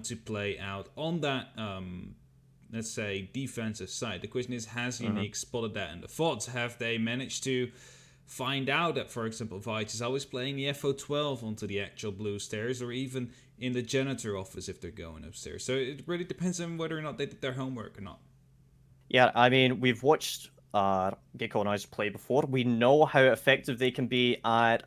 to play out on that, let's say, defensive side. The question is, has Unique spotted that in the thoughts? Have they managed to find out that, for example, Vite is always playing the FO12 onto the actual blue stairs, or even in the janitor office if they're going upstairs? So it really depends on whether or not they did their homework or not. Yeah, I mean, we've watched Gecko and I's play before. We know how effective they can be at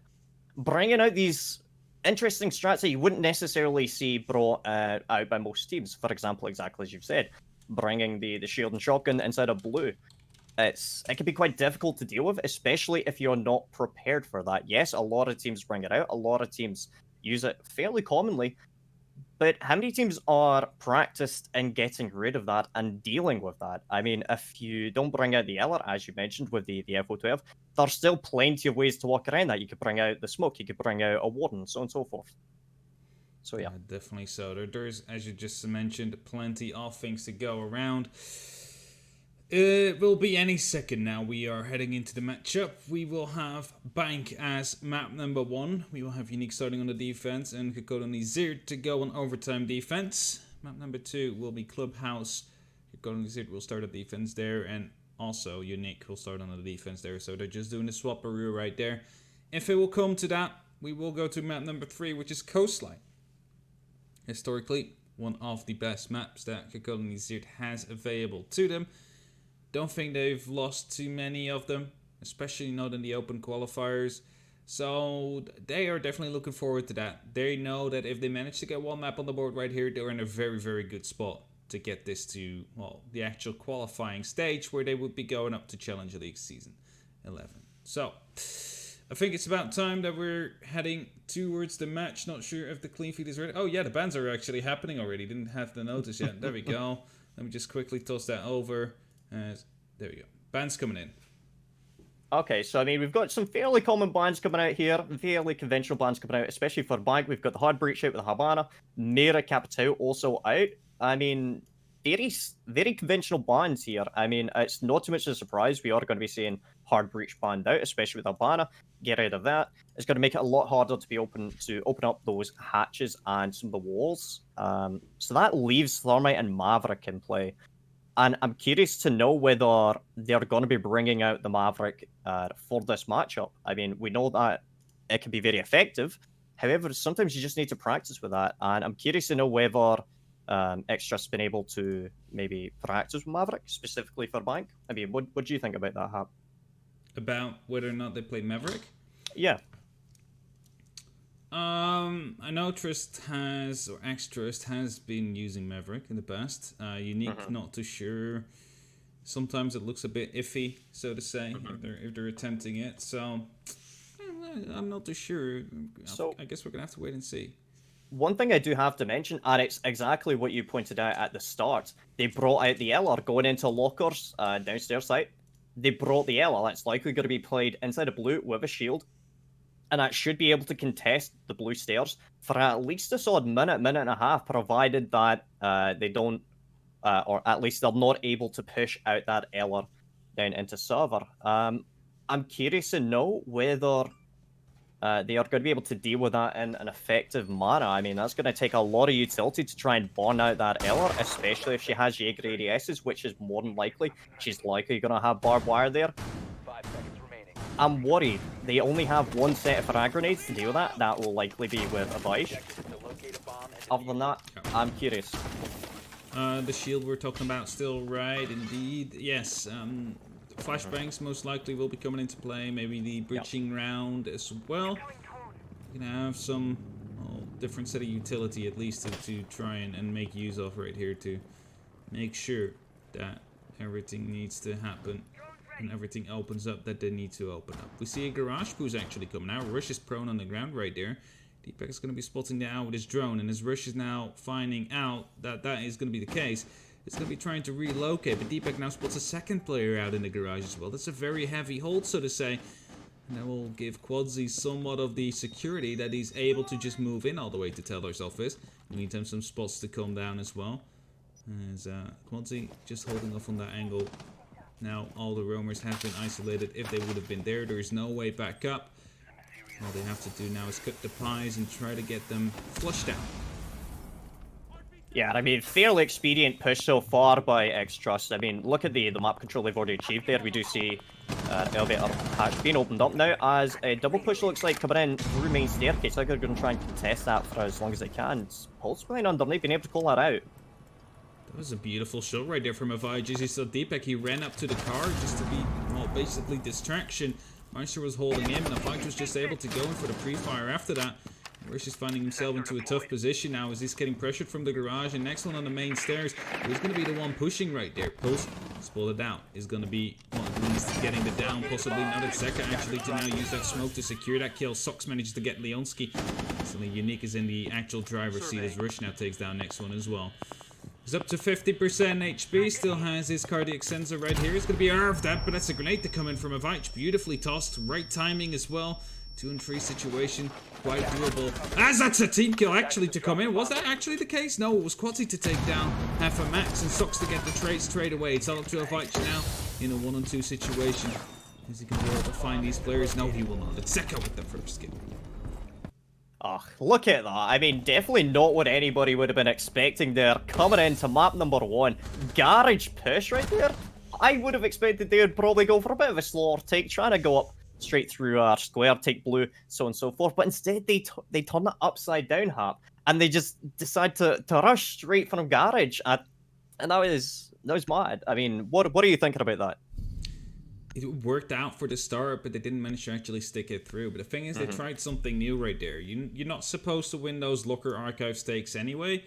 bringing out these interesting strats that you wouldn't necessarily see brought out by most teams. For example, exactly as you've said, bringing the shield and shotgun inside of blue. It can be quite difficult to deal with, especially if you're not prepared for that. Yes, a lot of teams bring it out. A lot of teams use it fairly commonly. But how many teams are practiced in getting rid of that and dealing with that? I mean, if you don't bring out the Eller, as you mentioned, with the FO12, there's still plenty of ways to walk around that. You could bring out the smoke, you could bring out a warden, so on and so forth. So, yeah. Definitely so. There's, as you just mentioned, plenty of things to go around. It will be any second now. We are heading into the matchup. We will have Bank as map number 1. We will have Unique starting on the defense and Kokodoni Zir to go on overtime defense. Map number 2 will be Clubhouse. Kokodoni Zir will start a defense there, and also Unique will start on the defense there. So they're just doing a swap-a-roo right there. If it will come to that, we will go to map number 3, which is Coastline. Historically, one of the best maps that Kokodoni Zir has available to them. Don't think they've lost too many of them, especially not in the open qualifiers. So they are definitely looking forward to that. They know that if they manage to get one map on the board right here, they're in a very, very good spot to get this to, well, the actual qualifying stage where they would be going up to Challenger League Season 11. So I think it's about time that we're heading towards the match. Not sure if the clean feed is ready. Oh yeah, the bans are actually happening already. Didn't have the notice yet. There we go. Let me just quickly toss that over. There we go. Bands coming in. Okay, so I mean, we've got some fairly common bands coming out here, fairly conventional bands coming out, especially for Bank. We've got the Hard Breach out with the Habana, Mira Capital also out. I mean, very conventional bands here. I mean, it's not too much of a surprise. We are going to be seeing Hard Breach banned out, especially with Habana. Get rid of that. It's going to make it a lot harder to open up those hatches and some of the walls. So that leaves Thermite and Maverick in play. And I'm curious to know whether they're going to be bringing out the Maverick for this matchup. I mean, we know that it can be very effective. However, sometimes you just need to practice with that. And I'm curious to know whether Extra's been able to maybe practice with Maverick, specifically for Bank. I mean, what do you think about that, Hap? About whether or not they played Maverick? Yeah. I know Trist has, or X-Trist has been using Maverick in the past. Unique, not too sure. Sometimes it looks a bit iffy, so to say, if they're attempting it. So, I'm not too sure. So, I guess we're going to have to wait and see. One thing I do have to mention, and it's exactly what you pointed out at the start. They brought out the LR going into lockers downstairs site. They brought the LR. That's likely going to be played inside a blue with a shield. And that should be able to contest the blue stairs for at least a solid minute and a half, provided that they don't, or at least they're not able to push out that Eller down into server. I'm curious to know whether they are going to be able to deal with that in an effective manner. I mean, that's going to take a lot of utility to try and burn out that Eller, especially if she has Jaeger ADSs, which is more than likely. She's likely going to have barbed wire there. I'm worried. They only have one set of frag grenades to deal with that. That will likely be with a Vice. Other than that, I'm curious. The shield we're talking about still right, indeed. Yes, flashbangs most likely will be coming into play. Maybe the breaching round as well. You're going to have some different set of utility at least to try and make use of right here to make sure that everything needs to happen. And everything opens up that they need to open up. We see a garage boost actually coming out. Rush is prone on the ground right there. Deepak is going to be spotting that out with his drone. And as Rush is now finding out that that is going to be the case, it's going to be trying to relocate. But Deepak now spots a second player out in the garage as well. That's a very heavy hold, so to say. And that will give Quadzi somewhat of the security that he's able to just move in all the way to Teller's office. We need him some spots to come down as well. As Quadzi just holding off on that angle. Now all the roamers have been isolated. If they would have been there, there's no way back up. All they have to do now is cook the pies and try to get them flushed out. Yeah, I mean, fairly expedient push so far by X-Trust. I mean, look at the map control they've already achieved there. We do see elevator hatch being opened up now as a double push looks like coming in through main staircase. Like they're going to try and contest that for as long as they can. It's Pulse playing underneath, being able to call that out. That was a beautiful shot right there from Avage. As you saw Deepak, he ran up to the car just to be, well, basically distraction. Meister was holding him, and Avage was just able to go in for the pre-fire after that. Rish is finding himself into a tough position now as he's getting pressured from the garage. And next one on the main stairs, who's going to be the one pushing right there? Pulse, spotted out, is going to be one at least getting the down. Possibly not at Zeka actually to now use that smoke to secure that kill. Sox manages to get Leonski. Suddenly Unique is in the actual driver's seat as Rush now takes down next one as well. He's up to 50% HP, still has his cardiac sensor right here. It's going to be out of that, but that's a grenade to come in from Avich. Beautifully tossed, right timing as well. 2 and 3 situation, quite doable. As that's a team kill actually to come in. Was that actually the case? No, it was Quadzy to take down half a max and Sox to get the trade straight away. It's all up to Avich now in a 1-on-2 situation. Is he going to be able to find these players? No, he will not. It's Zeka with the first kill. Oh, look at that. I mean, definitely not what anybody would have been expecting there. Coming into map number 1. Garage push right there. I would have expected they would probably go for a bit of a slower take, trying to go up straight through our square, take blue, so on and so forth. But instead, they turn it upside down, Hap, and they just decide to rush straight from garage. And that was mad. I mean, what are you thinking about that? It worked out for the start, but they didn't manage to actually stick it through. But the thing is, they tried something new right there. You're not supposed to win those Looker Archive stakes anyway.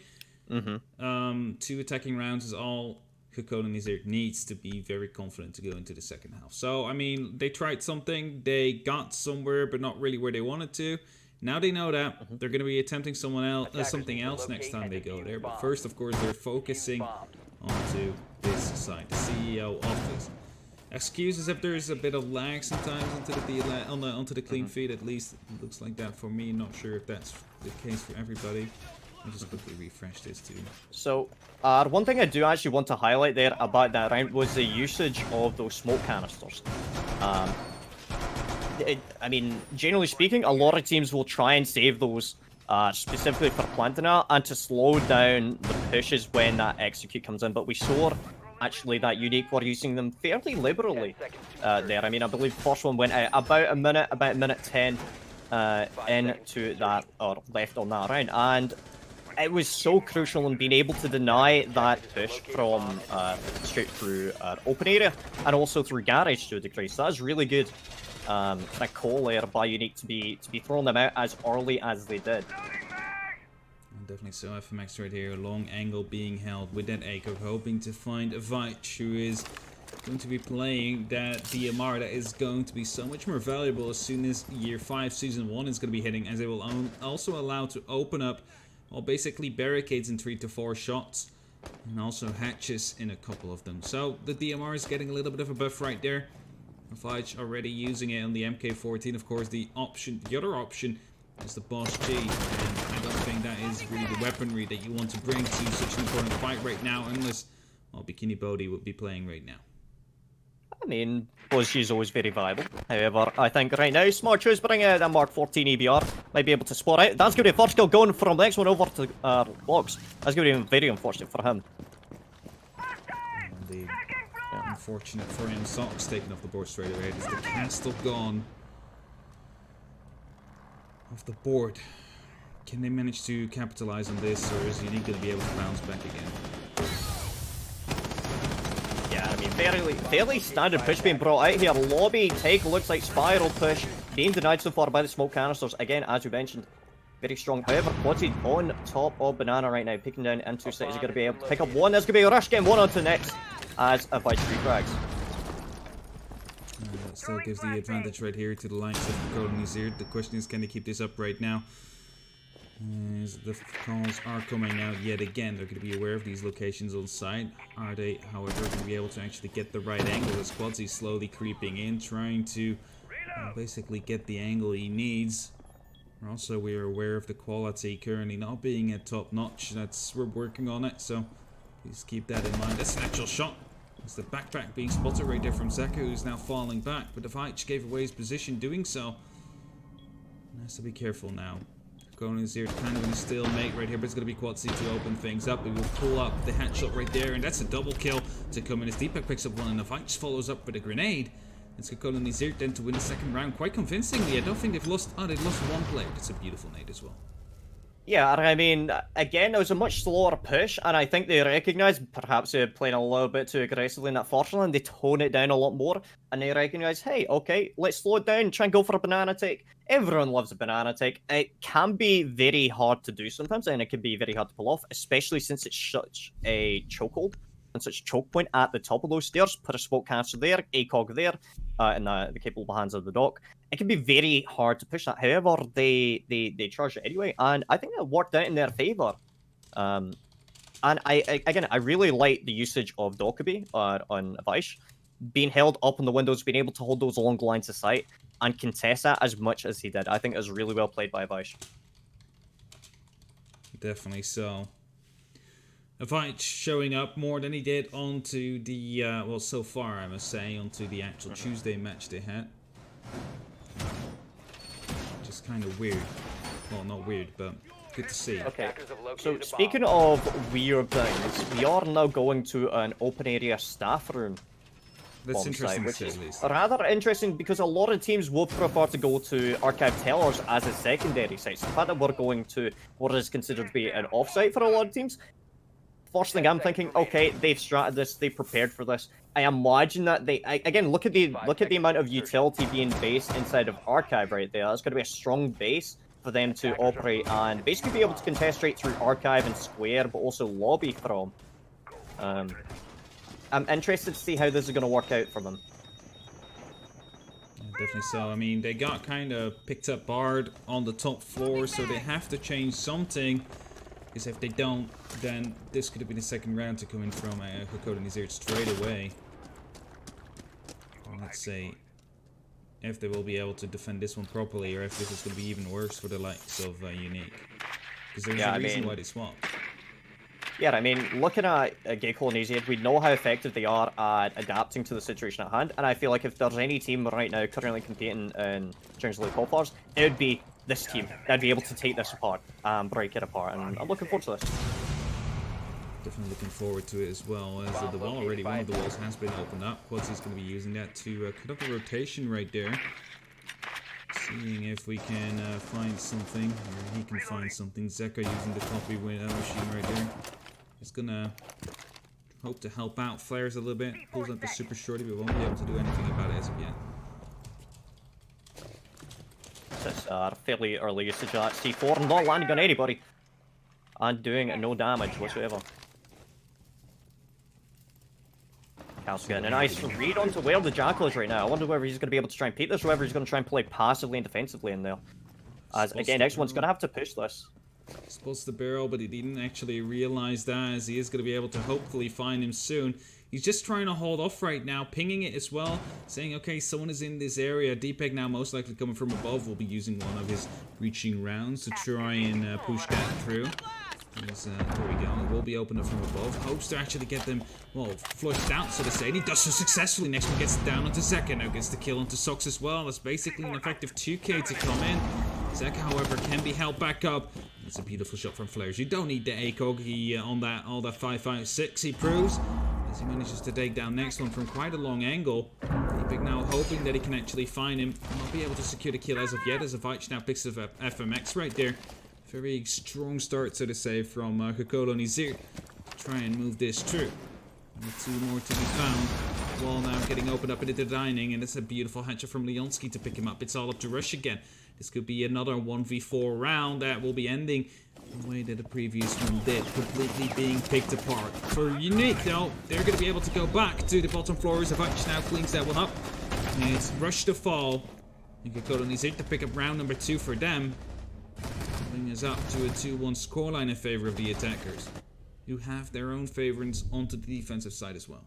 2 attacking rounds is all Kokonizir needs to be very confident to go into the second half. So, I mean, they tried something. They got somewhere, but not really where they wanted to. Now they know that they're going to be attempting something else next time they go there. But first, of course, they're focusing onto this side, the CEO office. Excuses if there's a bit of lag sometimes onto the clean feed. At least it looks like that for me. Not sure if that's the case for everybody. I'll just quickly refresh this too. So, one thing I do actually want to highlight there about that round was the usage of those smoke canisters. I mean, generally speaking, a lot of teams will try and save those specifically for Plantina and to slow down the pushes when that execute comes in. But we saw actually that Unique were using them fairly liberally there. I mean, I believe the first one went out about a minute 10 into that, or left on that round. And it was so crucial in being able to deny that push from straight through open area and also through garage to a degree. So that's really good kind of call there by Unique to be throwing them out as early as they did. Definitely so. FMX right here, long angle being held with that Echo, hoping to find a Vite who is going to be playing that DMR that is going to be so much more valuable as soon as Year 5 Season 1 is going to be hitting, as they will also allow to open up, well, basically barricades in 3 to 4 shots, and also hatches in a couple of them. So the DMR is getting a little bit of a buff right there. Vite already using it on the MK14, of course. The other option is the Boss G, and I don't think that is really the weaponry that you want to bring to such an important fight right now, unless, well, Bikini Bodhi would be playing right now. I mean, Boss G is always very viable. However, I think right now, smart choice, bring out that Mark 14 EBR, might be able to spot out. That's going to be the first kill going from the next one over to Logs. That's going to be very unfortunate for him. Indeed. Yeah, unfortunate for him. Sox taken off the board straight away. Is the castle gone off the board? Can they manage to capitalize on this, or is Unique going to be able to bounce back again? Yeah, I mean, fairly standard push being brought out here. Lobby take looks like spiral push being denied so far by the smoke canisters. Again, as we mentioned, very strong. However, Quadzy on top of Banana right now, picking down into six. Is going to be able to pick up one. There's going to be a rush, getting one onto the next as a Vite refrags. That still gives the advantage right here to the likes of Golden Azir. The question is, can they keep this up right now? As the calls are coming out yet again, they're going to be aware of these locations on site. Are they, however, going to be able to actually get the right angle as Quadzy's slowly creeping in, trying to basically get the angle he needs? Also, we are aware of the quality currently not being at top notch. We're working on it, so please keep that in mind. That's an actual shot. It's the backpack being spotted right there from Zeka, who's now falling back, but the Vite gave away his position doing so. He has to be careful now. Kokona is here kind of in a stalemate right here, but it's going to be Quatsi to open things up. He will pull up the headshot right there, and that's a double kill to come in as Deepak picks up one, and Navich follows up with a grenade. It's Kokona is here then to win the second round quite convincingly. I don't think they've lost. Oh, they've lost one player. It's a beautiful nade as well. Yeah, I mean, again, it was a much slower push, and I think they recognise perhaps they're playing a little bit too aggressively in that first round. They tone it down a lot more, and they recognise, hey, okay, let's slow it down, try and go for a banana take. Everyone loves a banana take. It can be very hard to do sometimes, and it can be very hard to pull off, especially since it's such a chokehold and such a choke point at the top of those stairs. Put a smoke canister there, ACOG there, in the capable hands of the dock. It can be very hard to push that. However, they charged it anyway, and I think it worked out in their favour. And I really like the usage of Dokkaebi on Vish. Being held up on the windows, being able to hold those long lines of sight, and contest that as much as he did. I think it was really well played by Vish. Definitely so. Avich showing up more than he did onto the, well, so far, I must say, onto the actual Tuesday match they had. Just kind of weird. Well, not weird, but good to see. Okay, so speaking of weird things, we are now going to an open area staff room. That's interesting Which to is say at least. rather interesting because a lot of teams would prefer to go to archive tellers as a secondary site. So the fact that we're going to what is considered to be an off-site for a lot of teams, first thing I'm thinking, okay, they've stratted this, they prepared for this. I imagine that they again look at the amount of utility being based inside of archive right there. That's going to be a strong base for them to operate and basically be able to contest straight through archive and square, but also lobby from. I'm interested to see how this is going to work out for them. Yeah, definitely so. I mean, they got kind of picked up barred on the top floor, so they have to change something. Because if they don't, then this could have been the second round to come in from Hakoda Nizir straight away. Let's see if they will be able to defend this one properly, or if this is going to be even worse for the likes of Unique. Because there's a reason why they swapped. Yeah, I mean, looking at Gecko and Nizir, we know how effective they are at adapting to the situation at hand, and I feel like if there's any team right now currently competing in Champions League qualifiers, it would be this team. They'd be able to take this apart and break it apart, and I'm looking forward to this. Definitely looking forward to it as well. As the wall already, one of the walls has been opened up. Quadsy's going to be using that to cut up the rotation right there. Seeing if we can find something, or he can find something. Zeka using the copy machine right there. He's going to hope to help out Flares a little bit. Pulls out the super shorty, but won't be able to do anything about it as of yet. This fairly early usage of that C4, not landing on anybody, and doing no damage whatsoever. Cal's getting a nice read onto where the Jackal is right now. I wonder whether he's going to be able to try and peek this, or whether he's going to try and play passively and defensively in there. As again, X1's going to have to push this. Spots the barrel, but he didn't actually realize that, as he is going to be able to hopefully find him soon. He's just trying to hold off right now, pinging it as well, saying, okay, someone is in this area. Deepak now most likely coming from above will be using one of his reaching rounds to try and push that through. There we go. It will be opened up from above. Hopes to actually get them, well, flushed out, so to say. And he does so successfully. Next one gets down onto Zeka. Now gets the kill onto Sox as well. That's basically an effective 2k to come in. Zeka, however, can be held back up. It's a beautiful shot from Flares. You don't need the ACOG. He on that 5.56 he proves, as he manages to take down next one from quite a long angle. Deepak now hoping that he can actually find him. Not be able to secure the kill as of yet, as Avich now picks up FMX right there. Very strong start, so to say, from Kokolo Nizir. Try and move this through. Only two more to be found. Wall now getting opened up into the dining, and it's a beautiful headshot from Leonski to pick him up. It's all up to Rush again. This could be another 1v4 round that will be ending the way that the previous one did, completely being picked apart. For Unique, though, they're going to be able to go back to the bottom floors. Avich now cleans that one up. And it's Rush to fall. And Kokolo Nizir to pick up round number 2 for them. Bring us up to a 2-1 scoreline in favor of the attackers, who have their own favorites onto the defensive side as well.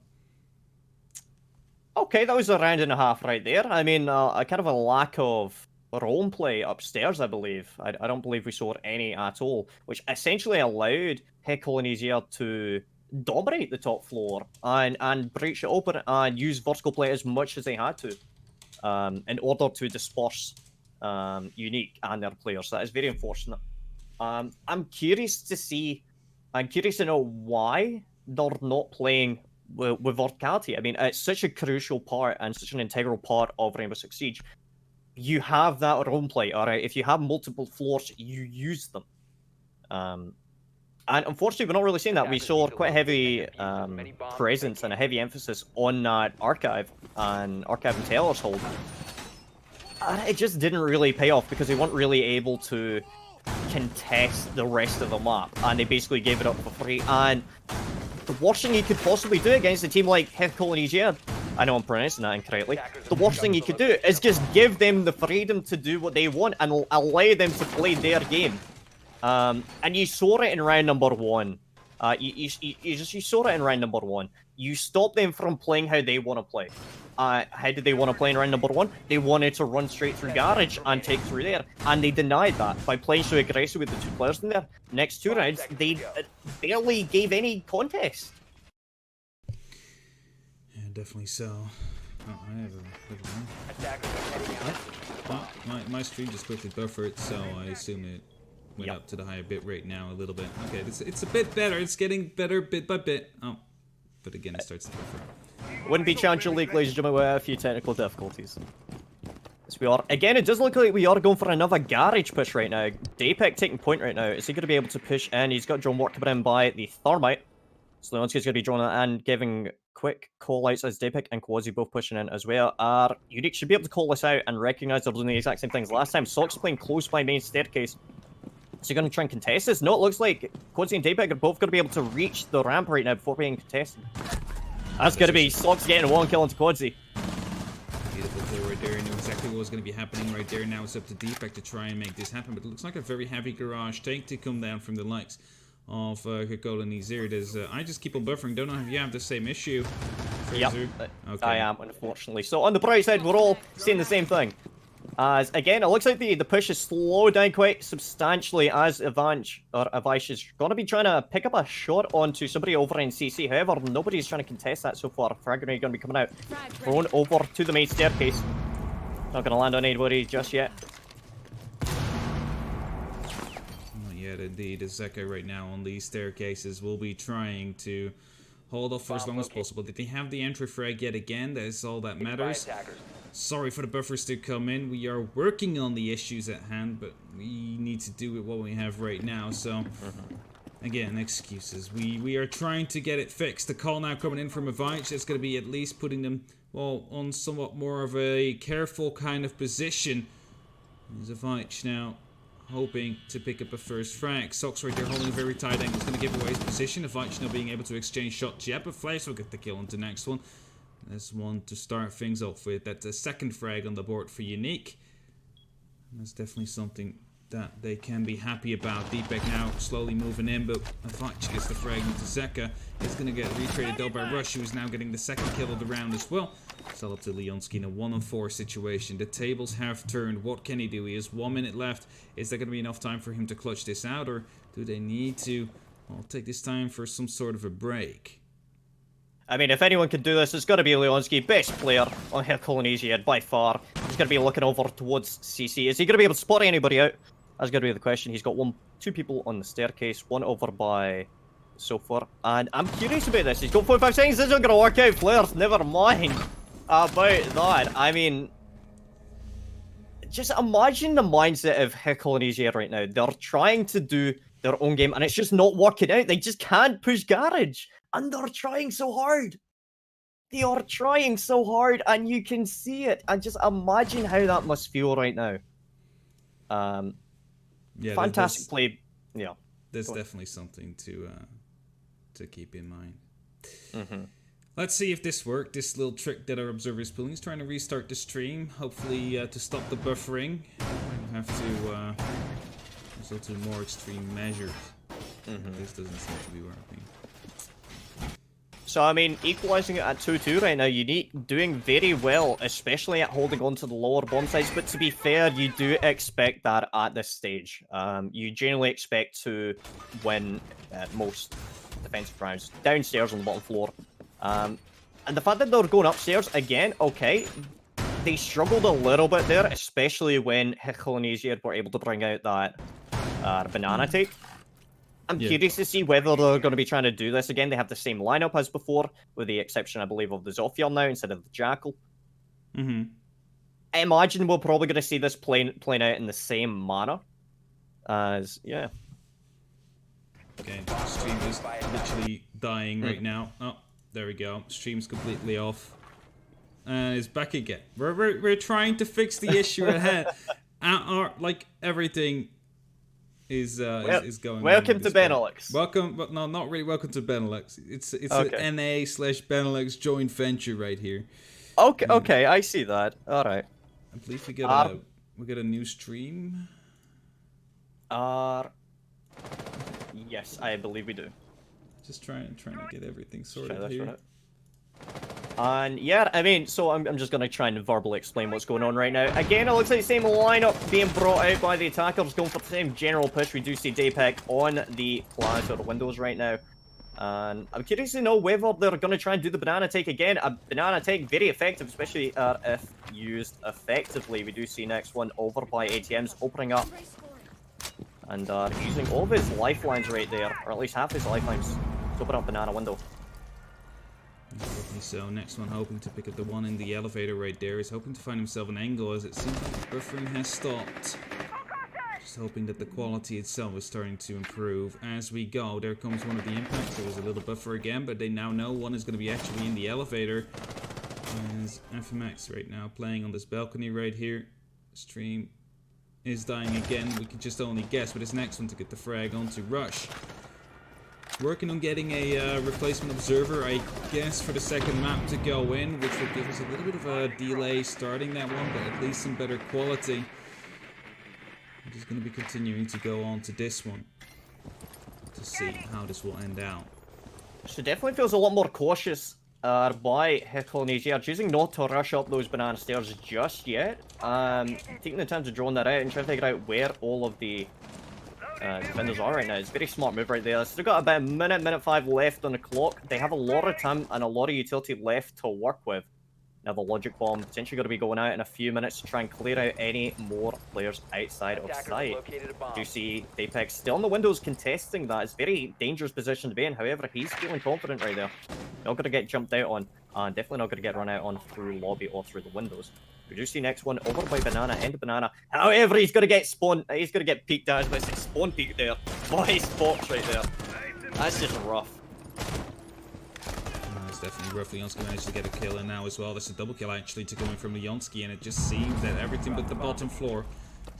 Okay, that was a round and a half right there. I mean, a kind of a lack of role play upstairs, I believe. I don't believe we saw any at all, which essentially allowed Hekolinesier to dominate the top floor and breach it open and use vertical play as much as they had to in order to disperse Unique and their players. That is very unfortunate. I'm curious to see. I'm curious to know why they're not playing with verticality. I mean, it's such a crucial part and such an integral part of Rainbow Six Siege. You have that role play, all right? If you have multiple floors, you use them. And unfortunately, we're not really seeing that. We saw quite a heavy presence and a heavy emphasis on that archive and Teller's hold. And it just didn't really pay off because they weren't really able to contest the rest of the map, and they basically gave it up for free. And the worst thing you could possibly do against a team like Hecolonesia, I know I'm pronouncing that incorrectly, the worst thing you could do is just give them the freedom to do what they want and allow them to play their game. And you saw it in round number 1. You saw it in round number 1. You stopped them from playing how they want to play. How did they want to play in round number 1? They wanted to run straight through garage and take through there, and they denied that by playing so aggressive with the 2 players in there. Next 2 rounds, they barely gave any contest. Yeah, definitely so. Oh, I have a little my stream just quickly buffered, so I assume it went up to the higher bit rate now a little bit. Okay, it's a bit better. It's getting better bit by bit. Oh, but again, it starts to buffer. Wouldn't be Challenger League, ladies and gentlemen, with a few technical difficulties. Yes, we are. Again, it does look like we are going for another garage push right now. Dapek taking point right now. Is he going to be able to push in? He's got drone work coming in by the Thermite. So Leonski's going to be drawn and giving quick call-outs as Dapek and Quasi both pushing in as well. Unique should be able to call this out and recognize they're doing the exact same things last time. Sock's playing close by main staircase. Is he going to try and contest this? No, it looks like Quasi and Dapek are both going to be able to reach the ramp right now before being contested. That's going to be Sock's getting a 1 kill into Quasi. Beautiful play right there. I knew exactly what was going to be happening right there. Now it's up to Dapek to try and make this happen, but it looks like a very heavy garage tank to come down from the likes of Hecolonesia. I just keep on buffering. Don't know if you have the same issue. Yep, okay. I am, unfortunately. So on the bright side, we're all seeing the same thing. As again, it looks like the push is slowed down quite substantially as Avish is going to be trying to pick up a shot onto somebody over in CC. However, nobody's trying to contest that so far. Frag grenade going to be coming out. Thrown over to the main staircase. Not going to land on anybody just yet. Not yet, indeed. Zeka right now on these staircases will be trying to hold off for as long as possible. Did they have the entry frag yet again? That is all that matters. Sorry for the buffers to come in. We are working on the issues at hand, but we need to do with what we have right now. So, again, excuses. We are trying to get it fixed. The call now coming in from Avich. It's going to be at least putting them, well, on somewhat more of a careful kind of position. There's Avich now hoping to pick up a first frag. Socks right there holding a very tight angle. It's going to give away his position. Avich now being able to exchange shots yet, but Flash will get the kill into the next one. That's one to start things off with. That's a second frag on the board for Unique. That's definitely something that they can be happy about. Dapek now slowly moving in, but Avich gets the frag into Zeka. It's going to get retraded though by Rush, who is now getting the second kill of the round as well. It's all up to Leonski in a 1-on-4 situation. The tables have turned. What can he do? He has 1 minute left. Is there going to be enough time for him to clutch this out, or do they need to, well, take this time for some sort of a break? I mean, if anyone can do this, it's got to be Leonski, best player on Hecolonesia by far. He's going to be looking over towards CC. Is he going to be able to spot anybody out? That's going to be the question. He's got 2 people on the staircase, one over by Sofa. And I'm curious about this. He's got 45 seconds. This isn't going to work out, players. Never mind about that. I mean, just imagine the mindset of Hecolonesia right now. They're trying to do their own game, and it's just not working out. They just can't push garage. And they're trying so hard. They are trying so hard, and you can see it. And just imagine how that must feel right now. Yeah, fantastic play. Yeah, there's definitely something to keep in mind. Let's see if this worked. This little trick that our observer is pulling. He's trying to restart the stream, hopefully to stop the buffering. We'll have to resort to more extreme measures. This doesn't seem to be working. So, I mean, equalizing it at 2-2 right now, Unique doing very well, especially at holding on to the lower bomb sites. But to be fair, you do expect that at this stage. You generally expect to win most defensive rounds downstairs on the bottom floor. And the fact that they're going upstairs, again, okay, they struggled a little bit there, especially when Hecolonesia were able to bring out that banana take. I'm Yeah. curious to see whether they're going to be trying to do this again. They have the same lineup as before, with the exception, I believe, of the Zofia now instead of the Jackal. Mm-hmm. I imagine we're probably going to see this playing out in the same manner as, yeah. Okay, stream is literally dying right now. Oh, there we go. Stream's completely off. And it's back again. We're trying to fix the issue ahead. Like everything is going. Welcome to Benelux. Welcome, but no, not really. Welcome to Benelux. It's Okay. an NA/Benelux joint venture right here. Okay, I see that. All right. I believe we got a new stream. Yes, I believe we do. Just trying to get everything sorted here. And yeah, I mean, so I'm just gonna try and verbally explain what's going on right now. Again, it looks like the same lineup being brought out by the attackers, going for the same general push. We do see Daypek on the plaza or the windows right now. And I'm curious to know whether they're gonna try and do the banana take again. A banana take, very effective, especially if used effectively. We do see next one over by ATMs opening up. And using all of his lifelines right there, or at least half his lifelines, to open up banana window. So next one hoping to pick up the one in the elevator right there. Is hoping to find himself an angle as it seems like buffering has stopped. Just hoping that the quality itself is starting to improve as we go. There comes one of the impacts. There was a little buffer again, but they now know one is going to be actually in the elevator. As FMX right now playing on this balcony right here. Stream is dying again. We can just only guess with his next one to get the frag onto Rush. Working on getting a replacement observer, I guess, for the second map to go in, which will give us a little bit of a delay starting that one, but at least some better quality. I'm just going to be continuing to go on to this one to see how this will end out. So definitely feels a lot more cautious by Heclonesia, choosing not to rush up those banana stairs just yet. Taking the time to drone that out and trying to figure out where all of the defenders are right now. It's a very smart move right there. Still got about a minute 5 left on the clock. They have a lot of time and a lot of utility left to work with. Now the logic bomb potentially going to be going out in a few minutes to try and clear out any more players outside of sight. You see Daypek still on the windows contesting that. It's a very dangerous position to be in. However, he's feeling confident right there. Not going to get jumped out on, and definitely not going to get run out on through lobby or through the windows. We do see next one over by Banana, end of Banana. However, he's going to get spawned. He's going to get peeked out. But it's spawn peek there. By spots right there. That's just rough. It's definitely rough. Leonski managed to get a kill in now as well. That's a double kill actually to coming from Leonski, and it just seems that everything but the bottom floor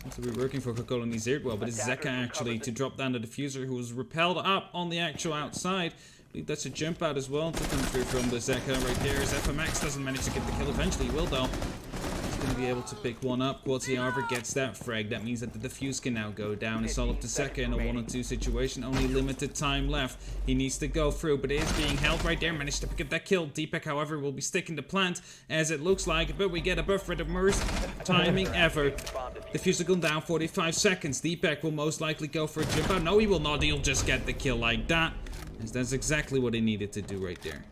seems to be working for Coca-Cola well. But it's Zeka actually to drop down the diffuser, who was repelled up on the actual outside. I believe that's a jump out as well to come through from the Zeka right there. As FMX doesn't manage to get the kill. Eventually he will though. Going to be able to pick one up. Quality, however, gets that frag. That means that the defuse can now go down. It's all up to Zeka in a 1-on-2 situation. Only limited time left. He needs to go through, but it is being held right there. Managed to pick up that kill. Daypek, however, will be sticking to plant, as it looks like, but we get a buffer. The worst timing ever. Diffuser gone down 45 seconds. Daypek will most likely go for a jump out. No, he will not. He'll just get the kill like that, as that's exactly what he needed to do right there.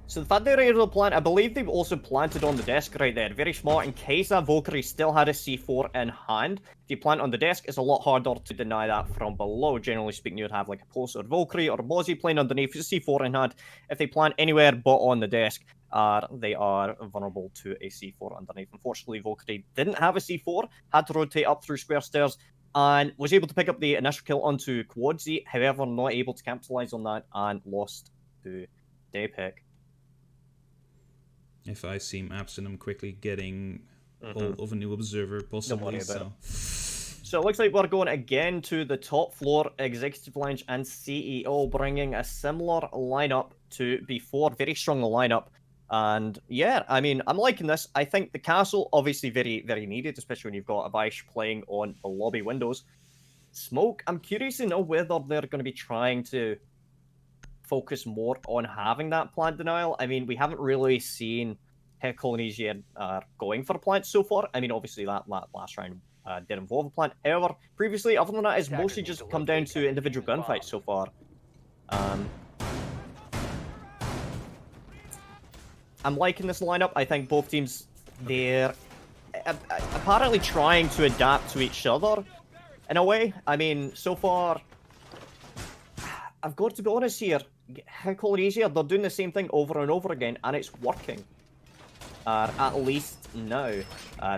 So the fact they were able to plant, I believe they've also planted on the desk right there. Very smart, in case that Valkyrie still had a C4 in hand. If you plant on the desk, it's a lot harder to deny that from below. Generally speaking, you'd have like a Pulse or Valkyrie or a Mozzie playing underneath with a C4 in hand. If they plant anywhere but on the desk, they are vulnerable to a C4 underneath. Unfortunately, Valkyrie didn't have a C4, had to rotate up through square stairs, and was able to pick up the initial kill onto Quadzi, however, not able to capitalize on that and lost to Daypek. If I seem absent, I'm quickly getting hold of a new observer, possibly. So it looks like we're going again to the top floor, Executive Lounge and CEO, bringing a similar lineup to before. Very strong lineup. And yeah, I mean, I'm liking this. I think the castle, obviously very, very needed, especially when you've got Abish playing on the lobby windows. Smoke, I'm curious to know whether they're going to be trying to focus more on having that plant denial. I mean, we haven't really seen Heclonesia going for plants so far. I mean, obviously that last round did involve a plant. However, previously, other than that, it's mostly just come down to individual gunfights so far. I'm liking this lineup. I think both teams, they're apparently trying to adapt to each other. in a way. I mean, so far, I've got to be honest here. Collegia, they're doing the same thing over and over again, and it's working. At least now.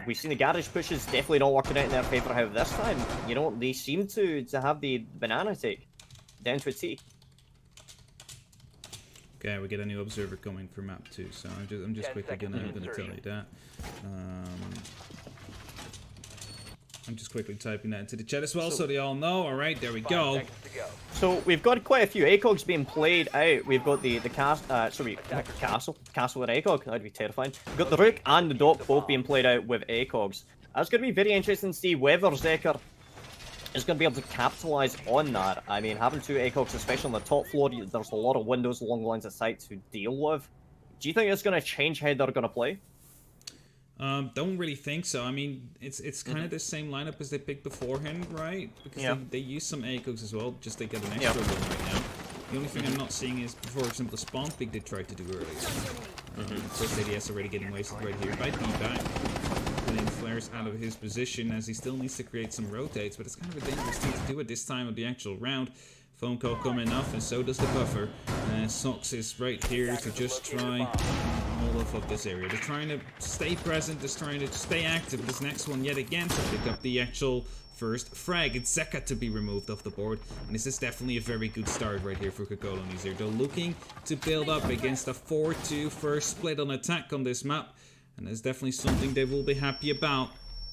We've seen the garage pushes definitely not working out in their favour. However, this time, you know, they seem to have the banana take down to a T. Okay, we get a new observer coming for map 2, so I'm just quickly gonna tell you that. I'm just quickly typing that into the chat as well, so they all know. All right, there we go. So we've got quite a few ACOGs being played out. We've got the castle with ACOG. That'd be terrifying. We've got the Rook and the Dock both being played out with ACOGs. It's going to be very interesting to see whether Zeker is going to be able to capitalize on that. I mean, having two ACOGs, especially on the top floor, there's a lot of windows along the lines of sight to deal with. Do you think it's going to change how they're going to play? Don't really think so. I mean, it's kind of the same lineup as they picked beforehand, right? Because they use some ACOGs as well, just to get an extra one right now. The only thing I'm not seeing is, for example, the spawn pick they tried to do earlier. First ADS already getting wasted right here by D-Back. Putting flares out of his position as he still needs to create some rotates, but it's kind of a dangerous thing to do at this time of the actual round. Phone call coming off, and so does the buffer. Sox is right here to just try all off this area. They're trying to stay present, they're trying to stay active. This next one yet again to pick up the actual first frag. It's Zeka to be removed off the board, and this is definitely a very good start right here for Colonies here. They're looking to build up against a 4-2 first split on attack on this map, and that's definitely something they will be happy about,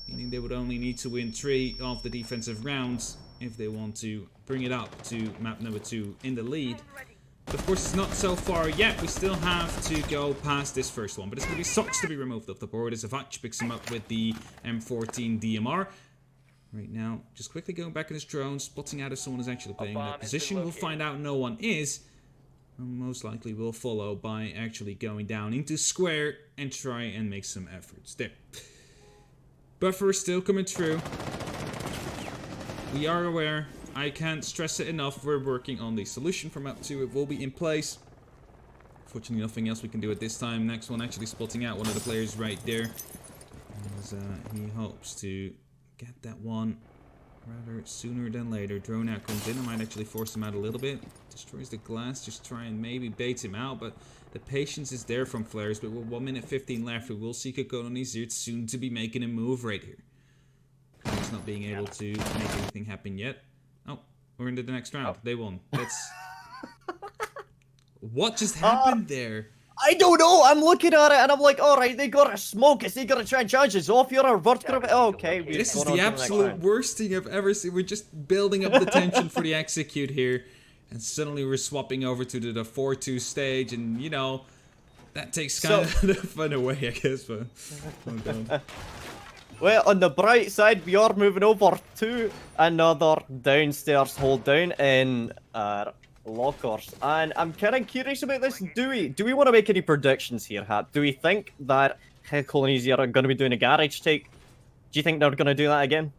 meaning they would only need to win 3 of the defensive rounds if they want to bring it up to map number 2 in the lead. But of course, it's not so far yet. We still have to go past this first one, but it's going to be Sox to be removed off the board as Avach picks him up with the M14 DMR. Right now, just quickly going back on his drone, spotting out if someone is actually playing in that position. We'll find out no one is. And most likely will follow by actually going down into square and try and make some efforts there. Buffer is still coming through. We are aware. I can't stress it enough. We're working on the solution for map 2. It will be in place. Fortunately, nothing else we can do at this time. Next one actually spotting out one of the players right there. As he hopes to get that one rather sooner than later. Drone out comes in. I might actually force him out a little bit. Destroys the glass. Just try and maybe bait him out. But the patience is there from Flares. But with 1 minute 15 left, we will see Colonies here soon to be making a move right here. He's not being able to make anything happen yet. Oh, we're into the next round. They won. That's... What just happened there? I don't know. I'm looking at it and I'm like, all right, they got to smoke. Is he going to try and charge us off? You're a vertical. Okay. This is the absolute worst thing I've ever seen. We're just building up the tension for the execute here. And suddenly we're swapping over to the 4-2 stage. And, you know, that takes kind of the fun away, I guess. But, oh God. Well, on the bright side, we are moving over to another downstairs hold down in lockers. And I'm kind of curious about this. Do we want to make any predictions here, Hap? Do we think that Colonies are going to be doing a garage take? Do you think they're going to do that again?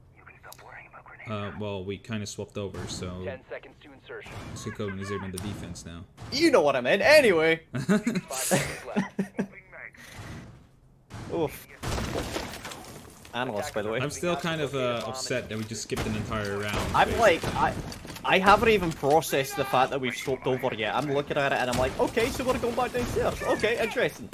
Well, we kind of swapped over, so 10 seconds to insertion. So Colonies are in the defense now. You know what I meant. Anyway. 5 seconds left. Oof. Analyst, by the way. I'm still kind of upset that we just skipped an entire round. I'm like, I haven't even processed the fact that we've swapped over yet. I'm looking at it and I'm like, okay, so we're going back downstairs. Okay, interesting.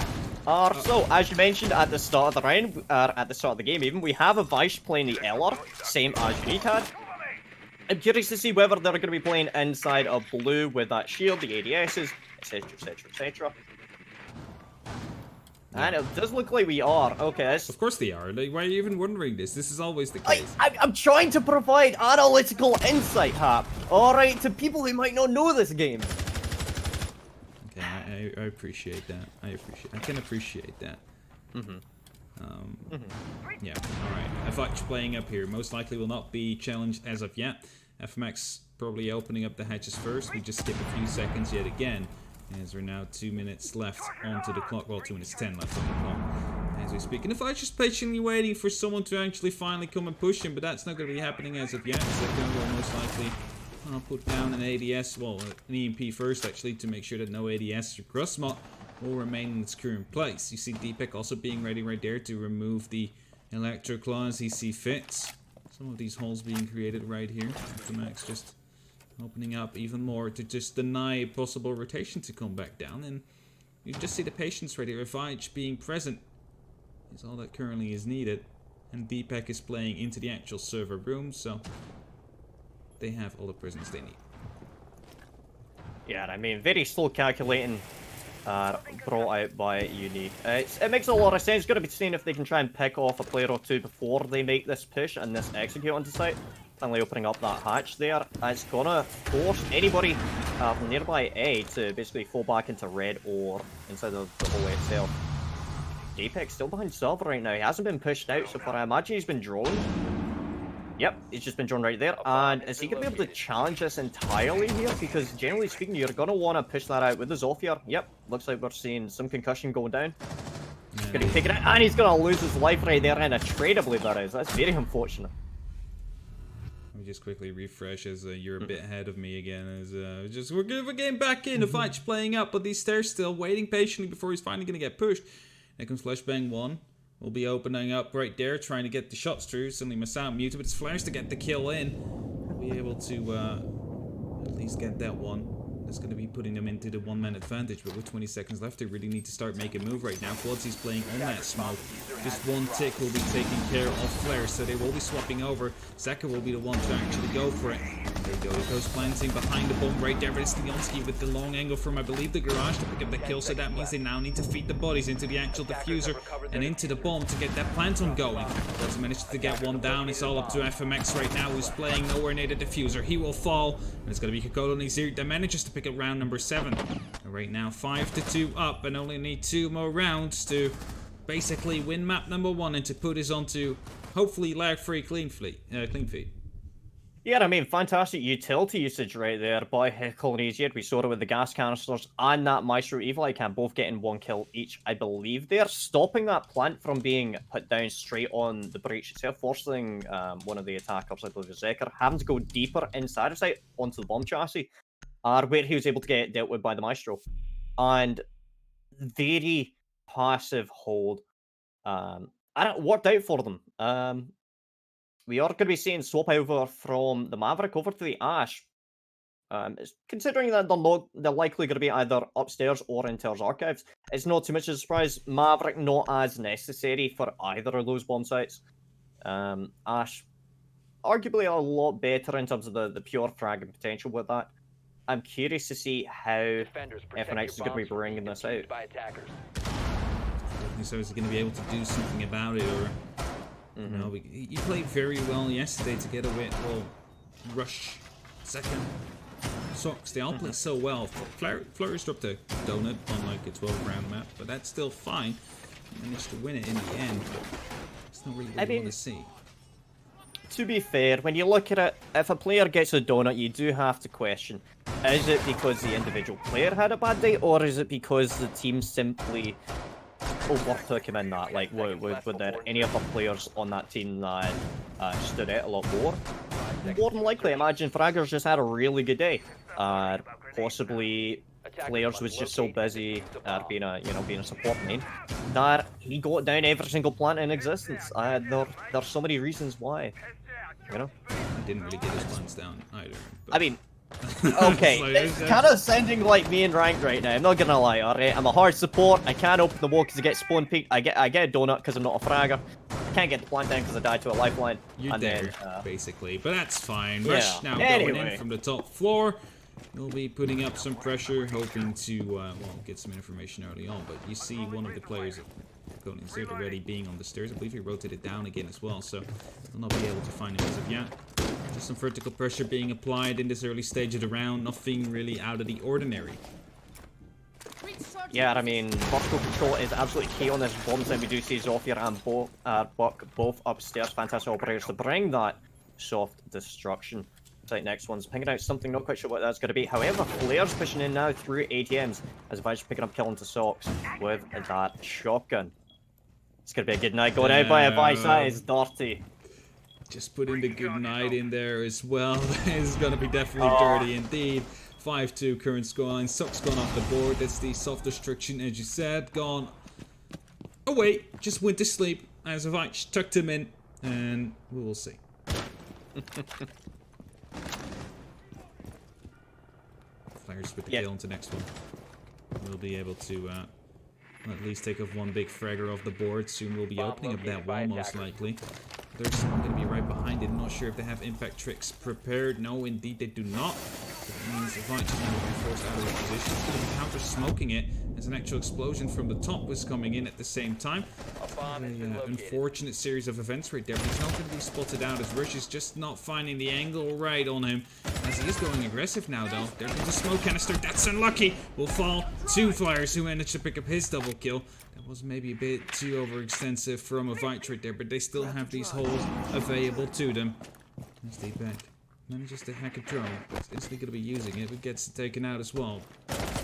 So, as you mentioned at the start of the round, at the start of the game even, we have a Vice playing the LR, same as Unique had. I'm curious to see whether they're going to be playing inside of blue with that shield, the ADSs, etc, etc, etc. And it does look like we are. Okay, of course they are. Like, why are you even wondering this? This is always the case. I'm trying to provide analytical insight, Hap. Alright, to people who might not know this game. Okay, I appreciate that. I can appreciate that. Yeah, alright. FX playing up here. Most likely will not be challenged as of yet. FMX probably opening up the hatches first. We just skip a few seconds yet again. As we're now 2 minutes left onto the clock. Well, 2 minutes 10 left on the clock as we speak. And if I just patiently waiting for someone to actually finally come and push him, but that's not going to be happening as of yet. So they're going to most likely put down an ADS, well, an EMP first actually, to make sure that no ADS or crossmot will remain in its current place. You see Deepak also being ready right there to remove the Electro Claw as he sees fit. So Some of these holes being created right here. The Max just opening up even more to just deny possible rotation to come back down. And you just see the patience right here. Vige being present is all that currently is needed. And BPEC is playing into the actual server room, so they have all the presence they need. Yeah, I mean, very slow calculating. Brought out by Uni. It makes a lot of sense. Got to be seeing if they can try and pick off a player or two before they make this push and this execute onto site. Finally opening up that hatch there. It's gonna force anybody from nearby A to basically fall back into red or inside of the hole itself. Apex still behind Silver right now. He hasn't been pushed out so far. I imagine he's been drawn. Yep, he's just been drawn right there. And is he going to be able to challenge this entirely here? Because generally speaking, you're going to want to push that out with the Zofia. Yep, looks like we're seeing some concussion going down. He's going to take it out, and he's going to lose his life right there in a trade, I believe that is. That's very unfortunate. Let me just quickly refresh as you're a bit ahead of me again. As we're getting back in. The fight's playing up, but these stairs still waiting patiently before he's finally going to get pushed. There comes Flashbang 1. We'll be opening up right there, trying to get the shots through. Suddenly Masao muted, but it's Flares to get the kill in. We'll be able to at least get that one. That's going to be putting them into the one-man advantage, but with 20 seconds left, they really need to start making a move right now. Quadsy's playing on that smoke. Just one tick will be taking care of Flares, so they will be swapping over. Zeka will be the one to actually go for it. There you go, he goes planting behind the bomb right there, but it's Leonski with the long angle from, I believe, the garage to pick up the kill, so that means they now need to feed the bodies into the actual diffuser and into the bomb to get that planton going. Quadsy managed to get one down. It's all up to FMX right now, who's playing nowhere near the diffuser. He will fall, and it's going to be Kokoto Nizir that manages to pick up round number 7. And right now, 5-2 up, and only need 2 more rounds to basically win map number 1 and to put us onto, hopefully, lag-free clean feed. Yeah, I mean, fantastic utility usage right there by Colonesiad. We saw it with the gas canisters and that Maestro Evil Icon both getting 1 kill each, I believe. They're stopping that plant from being put down straight on the breach itself, forcing one of the attackers, I believe it was Zeker, having to go deeper inside of sight onto the bomb chassis, where he was able to get dealt with by the Maestro. And very passive hold. And it worked out for them. We are going to be seeing swap over from the Maverick over to the Ash. Considering that they're likely going to be either upstairs or in Terror's archives, it's not too much of a surprise. Maverick not as necessary for either of those bomb sites. Ash, arguably a lot better in terms of the pure fragging potential with that. I'm curious to see how FNX is going to be bringing this out. So is he going to be able to do something about it, or... You know, he played very well yesterday to get away. Well, Rush, second, Socks, they all play so well. Flourish dropped a donut on like a 12-round map, but that's still fine. He managed to win it in the end. It's not really what you want to see. To be fair, when you look at it, if a player gets a donut, you do have to question, is it because the individual player had a bad day, or is it because the team simply overtook him in that? Like, were there any other players on that team that stood out a lot more? More than likely, I imagine Fraggers just had a really good day. Possibly Players was just so busy being a support main that he got down every single plant in existence. There's so many reasons why, you know. He didn't really get his plants down either. I mean, okay, it's kind of sounding like me in ranked right now. I'm not gonna lie, alright. I'm a hard support. I can't open the wall because I get spawn peaked. I get a donut because I'm not a fragger. I can't get the plant down because I died to a lifeline. You're there, basically, but that's fine. Rush now going in from the top floor. We'll be putting up some pressure, hoping to well, get some information early on. But you see one of the players going inside already being on the stairs. I believe he rotated down again as well, so we'll not be able to find him as of yet. Just some vertical pressure being applied in this early stage of the round. Nothing really out of the ordinary. Yeah, I mean, vertical control is absolutely key on this bomb site. We do see Zofia and Buck both upstairs. Fantastic operators to bring that soft destruction. Like next one's picking out something, not quite sure what that's going to be. However, Flair's pushing in now through ATMs as Vige picking up kill into Socks with that shotgun. It's going to be a good night going out by a Vige. That is dirty. Just putting the good night in there as well. It's going to be definitely dirty indeed. 5-2 current scoreline. Socks gone off the board. That's the soft destruction, as you said. Gone away. Just went to sleep as Vige tucked him in, and we will see. Flares with the Yeah. kill into next one. We'll be able to at least take off one big fragger off the board. Soon we'll be Bomb opening up that located by wall, most attackers. likely. There's someone going to be right behind it. I'm not sure if they have impact tricks prepared. No, indeed they do not. That means the Vice is now being forced out of his position. He's going to be counter-smoking it as an actual explosion from the top was coming in at the same time. A bomb has been located. Unfortunate series of events right there, but he's not going to be spotted out as Rush is just not finding the angle right on him. As he is going aggressive now, though. There comes a smoke canister. That's unlucky. Will fall to Flyers, who managed to pick up his double kill. That was maybe a bit too overextensive from a Vite right there, but they still have these holes available to them. As they back manages to hack a drone. It's instantly going to be using it, but gets taken out as well.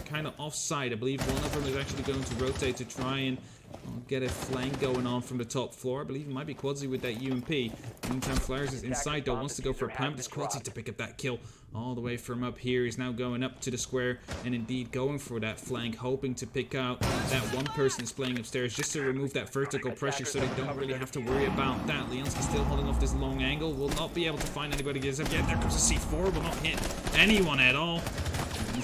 Kind of offside. I believe one of them is actually going to rotate to try and get a flank going on from the top floor. I believe it might be Quadzy with that UMP. Meantime, Flyers is inside though, wants to go for a plant, but it's Quadzy to pick up that kill all the way from up here. He's now going up to the square and indeed going for that flank, hoping to pick out that one person that's playing upstairs just to remove that vertical pressure so they don't really have to worry about that. Leonski still holding off this long angle, will not be able to find anybody gets up yet. There comes a C4, will not hit anyone at all.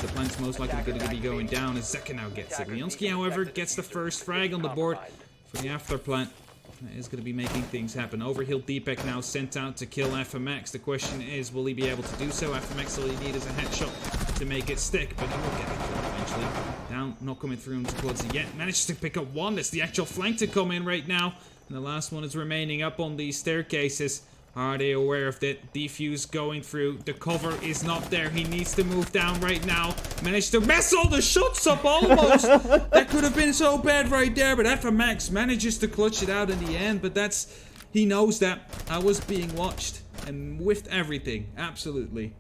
The plant's most likely going to be going down as Zeka now gets it. Leonski, however, gets the first frag on the board for the after plant. That is going to be making things happen. Overhill Deepak now sent out to kill FMX. The question is, will he be able to do so? FMX, all he needs is a headshot to make it stick, but he will get the kill eventually. Down, not coming through into Quadzy yet. Manages to pick up one. That's the actual flank to come in right now. And the last one is remaining up on these staircases. Are they aware of that? Defuse going through. The cover is not there. He needs to move down right now. Managed to mess all the shots up almost. That could have been so bad right there. But FMX manages to clutch it out in the end. But that's... He knows that I was being watched. And with everything. Absolutely.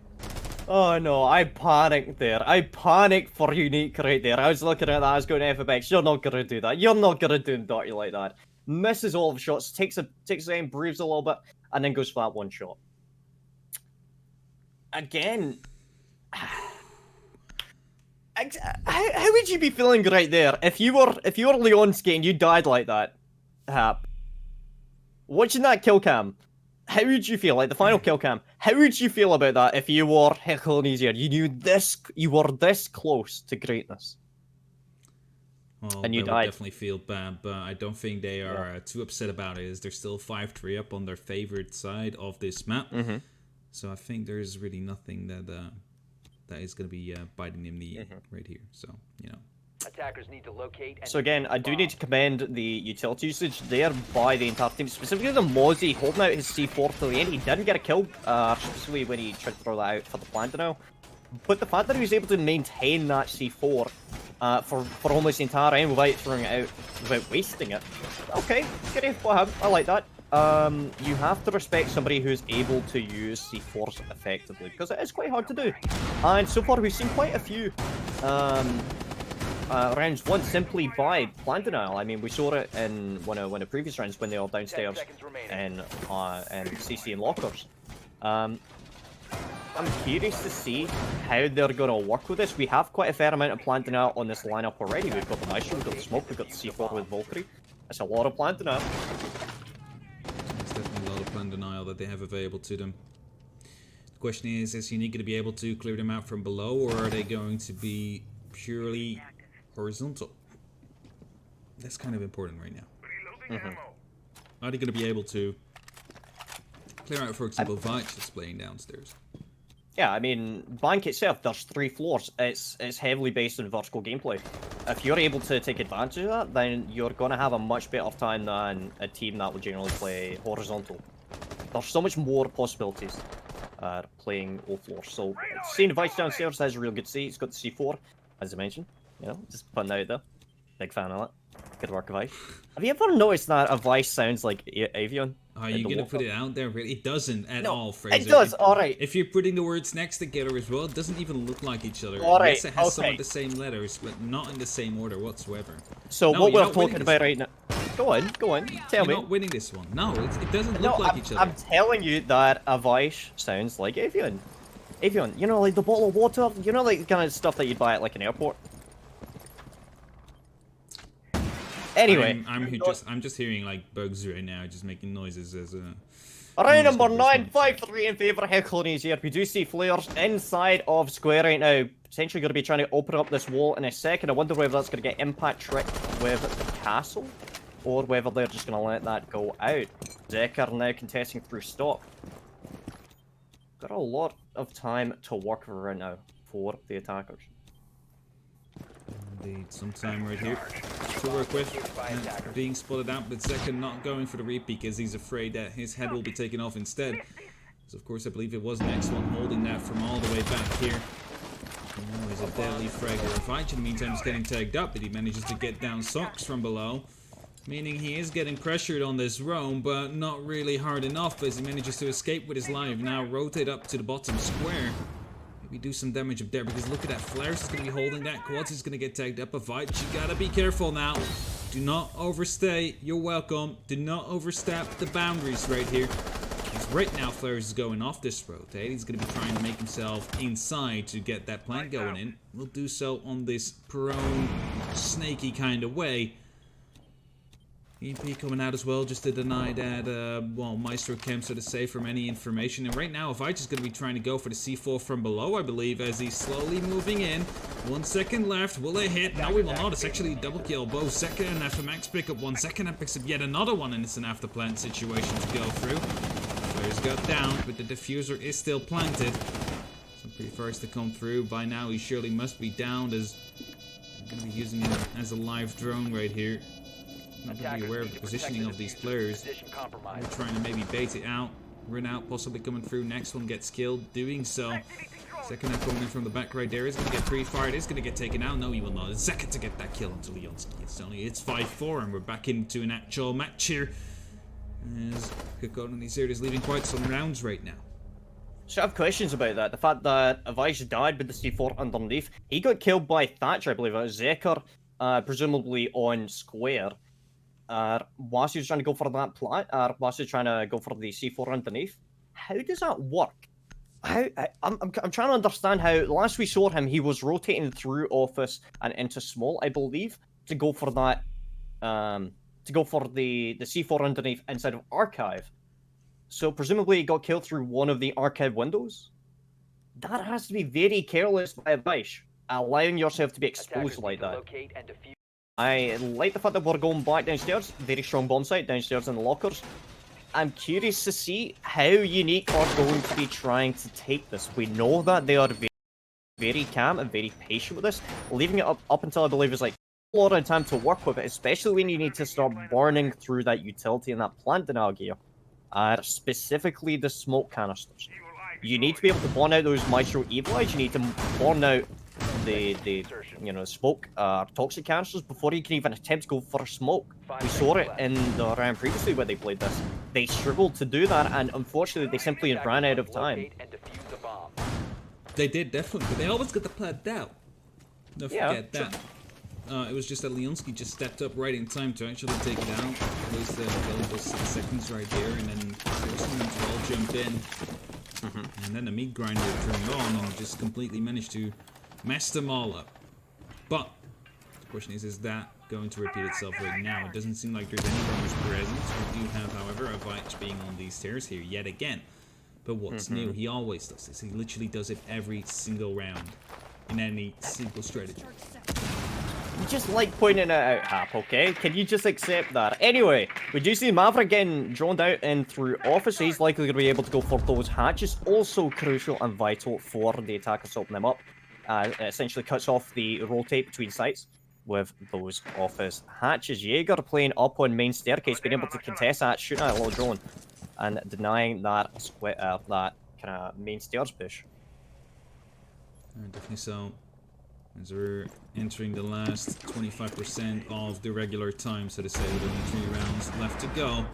Oh no, I panicked there. I panicked for Unique right there. I was looking at that, I was going FMX. You're not gonna do that. You're not gonna do dirty like that. Misses all of the shots, takes a aim, breathes a little bit, and then goes for that one shot. Again, how would you be feeling right there if you were Leonski and you died like that? Hap, watching that kill cam, how would you feel? Like the final kill cam, how would you feel about that if you were Hecklenesier? You were this close to greatness. Well, and you they died. would definitely feel bad, but I don't think they are too upset about it, as they're still 5-3 up on their favorite side of this map. So I think there's really nothing that is going to be biting them in the ear right here. So, you know. Attackers need to locate and So again, I do need to commend the utility usage there by the entire team, specifically the Mozzie holding out his C4 till the end. He didn't get a kill, specifically when he tried to throw that out for the plant now. But the fact that he was able to maintain that C4 for almost the entire end without throwing it out, without wasting it. Okay, good for him. I like that. You have to respect somebody who's able to use C4s effectively, because it is quite hard to do. And so far we've seen quite a few rounds won simply by plant denial. I mean, we saw it in one of the previous rounds when they were downstairs and CC and lockers. I'm curious to see how they're going to work with this. We have quite a fair amount of plant denial on this lineup already. We've got the Maestro, we've got the Smoke, we've got the C4 with Valkyrie. That's a lot of plant denial. There's definitely a lot of plant denial that they have available to them. The question is Unique going to be able to clear them out from below, or are they going to be purely horizontal? That's kind of important right now. Are they going to be able to clear out, for example, Vite just playing downstairs? Yeah, I mean, Bank itself, there's 3 floors. It's heavily based on vertical gameplay. If you're able to take advantage of that, then you're going to have a much better time than a team that will generally play horizontal. There's so much more possibilities playing all floors. So, seeing Vice downstairs, that's real good to see. He's got the C4, as I mentioned. You know, just putting that out there. Big fan of that. Good work, Vice. Have you ever noticed that a Vice sounds like Avion? Are you going to put it out there? Really? It doesn't at all, Fraser. It does, alright. If you're putting the words next together as well, it doesn't even look like each other. Alright, Yes, it has some of the same letters, but not in the same order whatsoever. So No, what you're we're not talking winning about this right now... Go on, tell me. You're not winning this one. No, it doesn't No, look like each other. I'm telling you that a Vice sounds like Avion. Avion, you know, like the bottle of water? You know, like the kind of stuff that you'd buy at like an airport? Anyway. I'm just hearing like bugs right now, just making noises as Round number Numbers 9, one. 5-3 in favour of Hecklenese here. We do see flares inside of Square right now. Potentially going to be trying to open up this wall in a second. I wonder whether that's going to get impact tricked with the castle, or whether they're just going to let that go out. Zekar now contesting through stock. Got a lot of time to work with right now for the attackers. Indeed, some time right here to work with. Being spotted out, but Zeka not going for the reap because he's afraid that his head will be taken off instead. So of course I believe it was the next one holding that from all the way back here. Oh, he's a deadly frag. Fight in the meantime is getting tagged up, but he manages to get down Socks from below. Meaning he is getting pressured on this roam, but not really hard enough as he manages to escape with his life. Now rotate up to the bottom square. Maybe do some damage up there, because look at that. Flares is going to be holding that. Quads is going to get tagged up a fight. You gotta be careful now. Do not overstay. You're welcome. Do not overstep the boundaries right here. Because right now Flares is going off this rotate. He's going to be trying to make himself inside to get that plant going in. We'll do so on this prone, snaky kind of way. EMP coming out as well, just to deny that, well, Maestro camps are safe from any information. And right now, Avich is going to be trying to go for the C4 from below, I believe, as he's slowly moving in. 1 second left. Will they hit? No, we will not. It's actually a double kill. Both Zeka and FMX pick up 1 second and picks up yet another one, and it's an after plant situation to go through. Flares got down, but the diffuser is still planted. Some pretty fires to come through. By now, he surely must be downed, as I'm going to be using him as a live drone right here. Not going to be aware of the positioning of these players. We're trying to maybe bait it out. Run out, possibly coming through. Next one gets killed. Doing so. Second one coming in from the back right there. Is going to get pre-fired. Is going to get taken out. No, he will not. Second to get that kill onto Leonski. It's 5-4, and we're back into an actual match here. As Kokon and these is leaving quite some rounds right now. So I have questions about that. The fact that Avich died with the C4 underneath. He got killed by Thatcher, I believe. It was Zekar, presumably on Square. Whilst he was trying to go for that plant, whilst he was trying to go for the C4 underneath, how does that work? I'm trying to understand how. Last we saw him, he was rotating through office and into small, I believe, to go for that, to go for the C4 underneath inside of archive. So presumably he got killed through one of the archive windows. That has to be very careless by Avich, allowing yourself to be exposed like that. I like the fact that we're going back downstairs. Very strong bomb site downstairs in the lockers. I'm curious to see how Unique are going to be trying to take this. We know that they are very, very calm and very patient with this. Leaving it up until I believe is like a lot of time to work with it, especially when you need to start burning through that utility and that plant denial gear. Specifically the smoke canisters. You need to be able to burn out those Maestro Evil Eyes. You need to burn out the smoke toxic canisters before you can even attempt to go for smoke. We saw it in the round previously where they played this. They struggled to do that, and unfortunately they simply ran out of time. They did, definitely, but they always got the plant out. Don't forget that. It was just that Leonski just stepped up right in time to actually take it out. Wasted those 6 seconds right there, and then forced them to all jump in. And then the meat grinder turned on and just completely managed to mess them all up. But the question is that going to repeat itself right now? It doesn't seem like there's any runners present. We do have, however, Avich being on these stairs here yet again. But what's new? He always does this. He literally does it every single round in any single strategy. You just like pointing it out, Hap, okay? Can you just accept that? Anyway, we do see Maverick getting drawn out in through office. He's likely going to be able to go for those hatches. Also crucial and vital for the attackers to open them up. It essentially cuts off the rotate between sites with those office hatches. Jaeger playing up on main staircase, being able to contest that, shooting at a little drone, and denying that kind of main stairs push. Definitely so. As we're entering the last 25% of the regular time, so to say, with only 3 rounds left to go.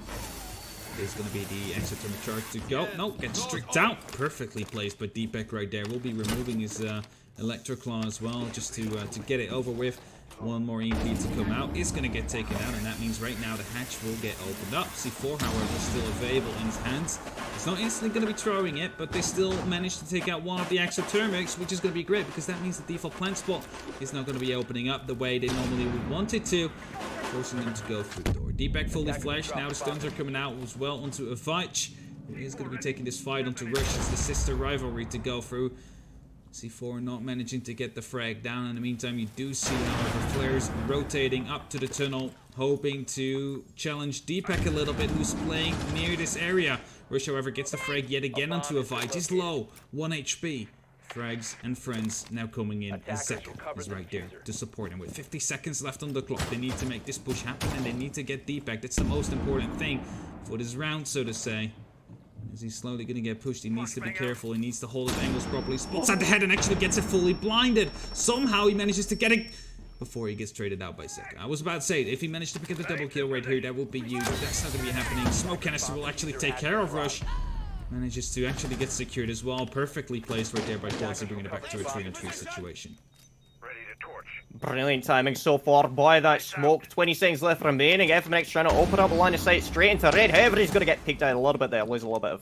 There's going to be the exothermic charge to go. No, gets streaked out. Perfectly placed by Deepak right there. We'll be removing his Electroclaw as well, just to get it over with. One more EMP to come out. Is going to get taken out, and that means right now the hatch will get opened up. C4, however, is still available in his hands. It's not instantly going to be throwing it, but they still managed to take out one of the exothermics, which is going to be great, because that means the default plant spot is not going to be opening up the way they normally would want it to, forcing them to go through the door. Deepak fully flashed. Now the stuns are coming out as well onto Avich. He is going to be taking this fight onto Rush as the sister rivalry to go through. C4 not managing to get the frag down. In the meantime, you do see, however, Flares rotating up to the tunnel, hoping to challenge Deepak a little bit, who's playing near this area. Rush, however, gets the frag yet again onto a fight. Just low, 1 HP. Frags and friends now coming in, and Zek is right there to support him. With 50 seconds left on the clock, they need to make this push happen, and they need to get Deepak. That's the most important thing for this round, so to say. As he's slowly going to get pushed, he needs to be careful. He needs to hold his angles properly. Spots at the head and actually gets it fully blinded. Somehow he manages to get it before he gets traded out by Zek. I was about to say, if he managed to pick up the double kill right here, that would be huge. That's not going to be happening. Smoke canister will actually take care of Rush. Manages to actually get secured as well. Perfectly placed right there by Quality, bringing it back to a 3-on-3 situation. Brilliant timing so far by that smoke. 20 seconds left remaining. FMX trying to open up a line of sight straight into red. However, he's going to get picked out a little bit there. Lose a little bit of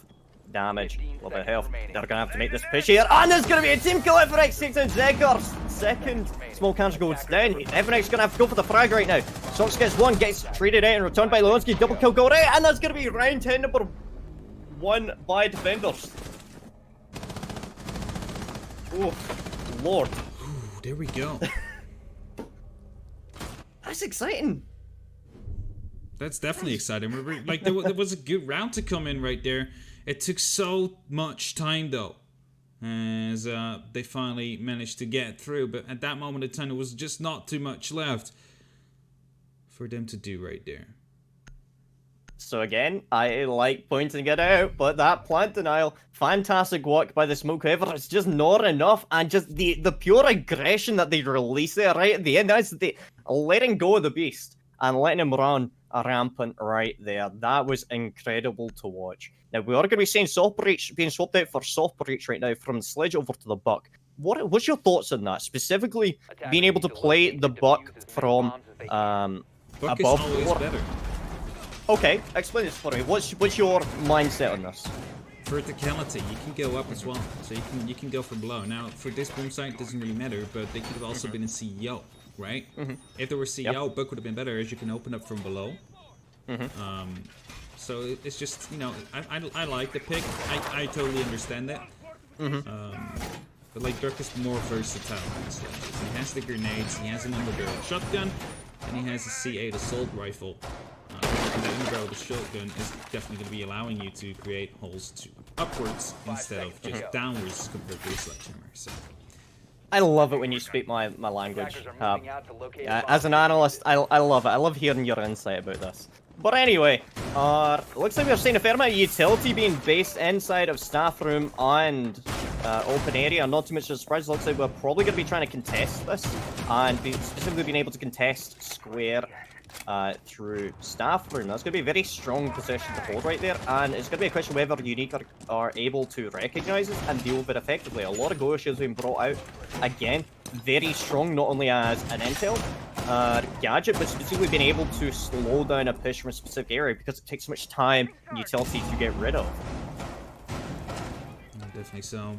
damage, a little bit of health. They're going to have to make this push here. And there's going to be a team kill. FMX takes out Zekar's second. Smoke cancer goes down. FMX going to have to go for the frag right now. Sox gets one, gets traded out and returned by Leonski. Double kill go right. And that's going to be round 10 number 1 by defenders. Oh, Lord. Ooh, there we go. That's exciting. That's definitely exciting. Like there was a good round to come in right there. It took so much time though, as they finally managed to get through. But at that moment in time, there was just not too much left for them to do right there. So again, I like pointing it out, but that plant denial, fantastic work by the smoke. However, it's just not enough, and just the pure aggression that they release there right at the end. That's the letting go of the beast and letting him run rampant right there. That was incredible to watch. Now we are going to be seeing soft breach being swapped out for soft breach right now from Sledge over to the Buck. What's your thoughts on that? Specifically, being able to play the Buck from Buck above. is always better. Okay, explain this for me. What's your mindset on this? Verticality, you can go up as well, so you can go from below. Now, for this boom site, it doesn't really matter, but they could have also been in CEO, right? If there were CEO, Buck would have been better, as you can open up from below. So it's just, you know, I like the pick. I totally understand that. But like Buck is more versatile. He has the grenades, he has an underbarrel shotgun, and he has a C8 assault rifle. And the underbarrel of the shotgun is definitely going to be allowing you to create holes to upwards instead of just downwards compared to a sledgehammer. So I love it when you speak my language. As an analyst, I love it. I love hearing your insight about this. But anyway, looks like we're seeing a fair amount of utility being based inside of staff room and open area. Not too much of a surprise. Looks like we're probably going to be trying to contest this and specifically being able to contest square through staff room. That's going to be a very strong position to hold right there, and it's going to be a question whether Unique are able to recognise it and deal with it effectively. A lot of go issues being brought out. Again, very strong, not only as an intel gadget, but specifically being able to slow down a push from a specific area because it takes so much time and utility to get rid of. definitely so.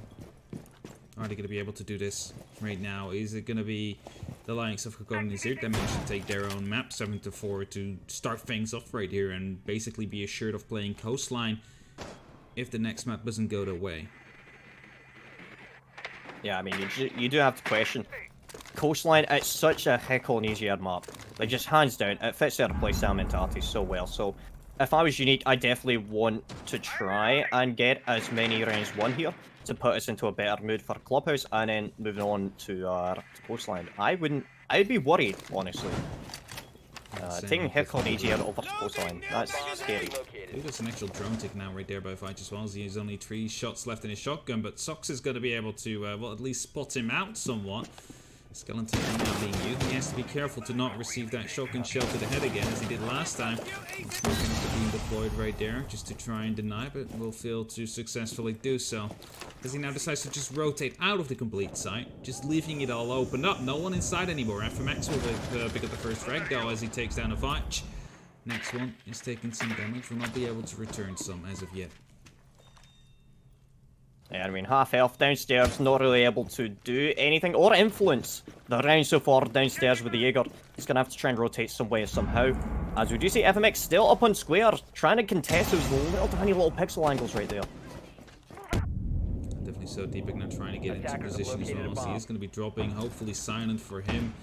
Are they going to be able to do this right now? Is it going to be the likes of Kokon and Zir that managed to take their own map 7-4 to start things off right here and basically be assured of playing coastline if the next map doesn't go their way? Yeah, I mean, you do have to question. Coastline, it's such a heckle and easier map. Like, just hands down, it fits their playstyle mentality so well. So, if I was Unique, I definitely want to try and get as many rounds won here to put us into a better mood for Clubhouse, and then moving on to Coastline. I'd be worried, honestly. Taking heckle and easier over to Coastline, that's scary. I think there's an actual drone taken out right there by Fight as well, as he has only 3 shots left in his shotgun, but Sox is going to be able to, well, at least spot him out somewhat. Skeleton now being used. He has to be careful to not receive that shotgun shell to the head again, as he did last time. Smoke being deployed right there, just to try and deny, but will fail to successfully do so. As he now decides to just rotate out of the complete site, just leaving it all open up. No one inside anymore. After Max will pick up the first frag though, as he takes down a Vach. Next one is taking some damage, will not be able to return some as of yet. Yeah, I mean, half health downstairs, not really able to do anything or influence the round so far downstairs with the Jaeger. He's going to have to try and rotate some way somehow. As we do see FMX still up on square, trying to contest those little tiny little pixel angles right there. Definitely so. Deepak now trying to get into position as well. So he is going to be dropping, hopefully silent for him.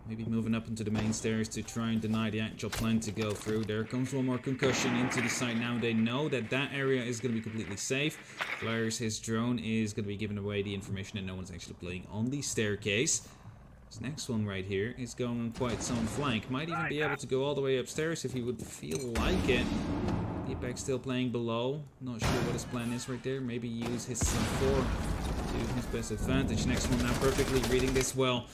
Maybe moving up into the main stairs to try and deny the actual plan to go through. There comes one more concussion into the site now. They know that that area is going to be completely safe. Flares, his drone is going to be giving away the information that no one's actually playing on the staircase. This next one right here is going on quite some flank. Might even be able to go all the way upstairs if he would feel like it. Deepak still playing below. Not sure what his plan is right there. Maybe use his C4 to his best advantage. Next one now perfectly reading this well.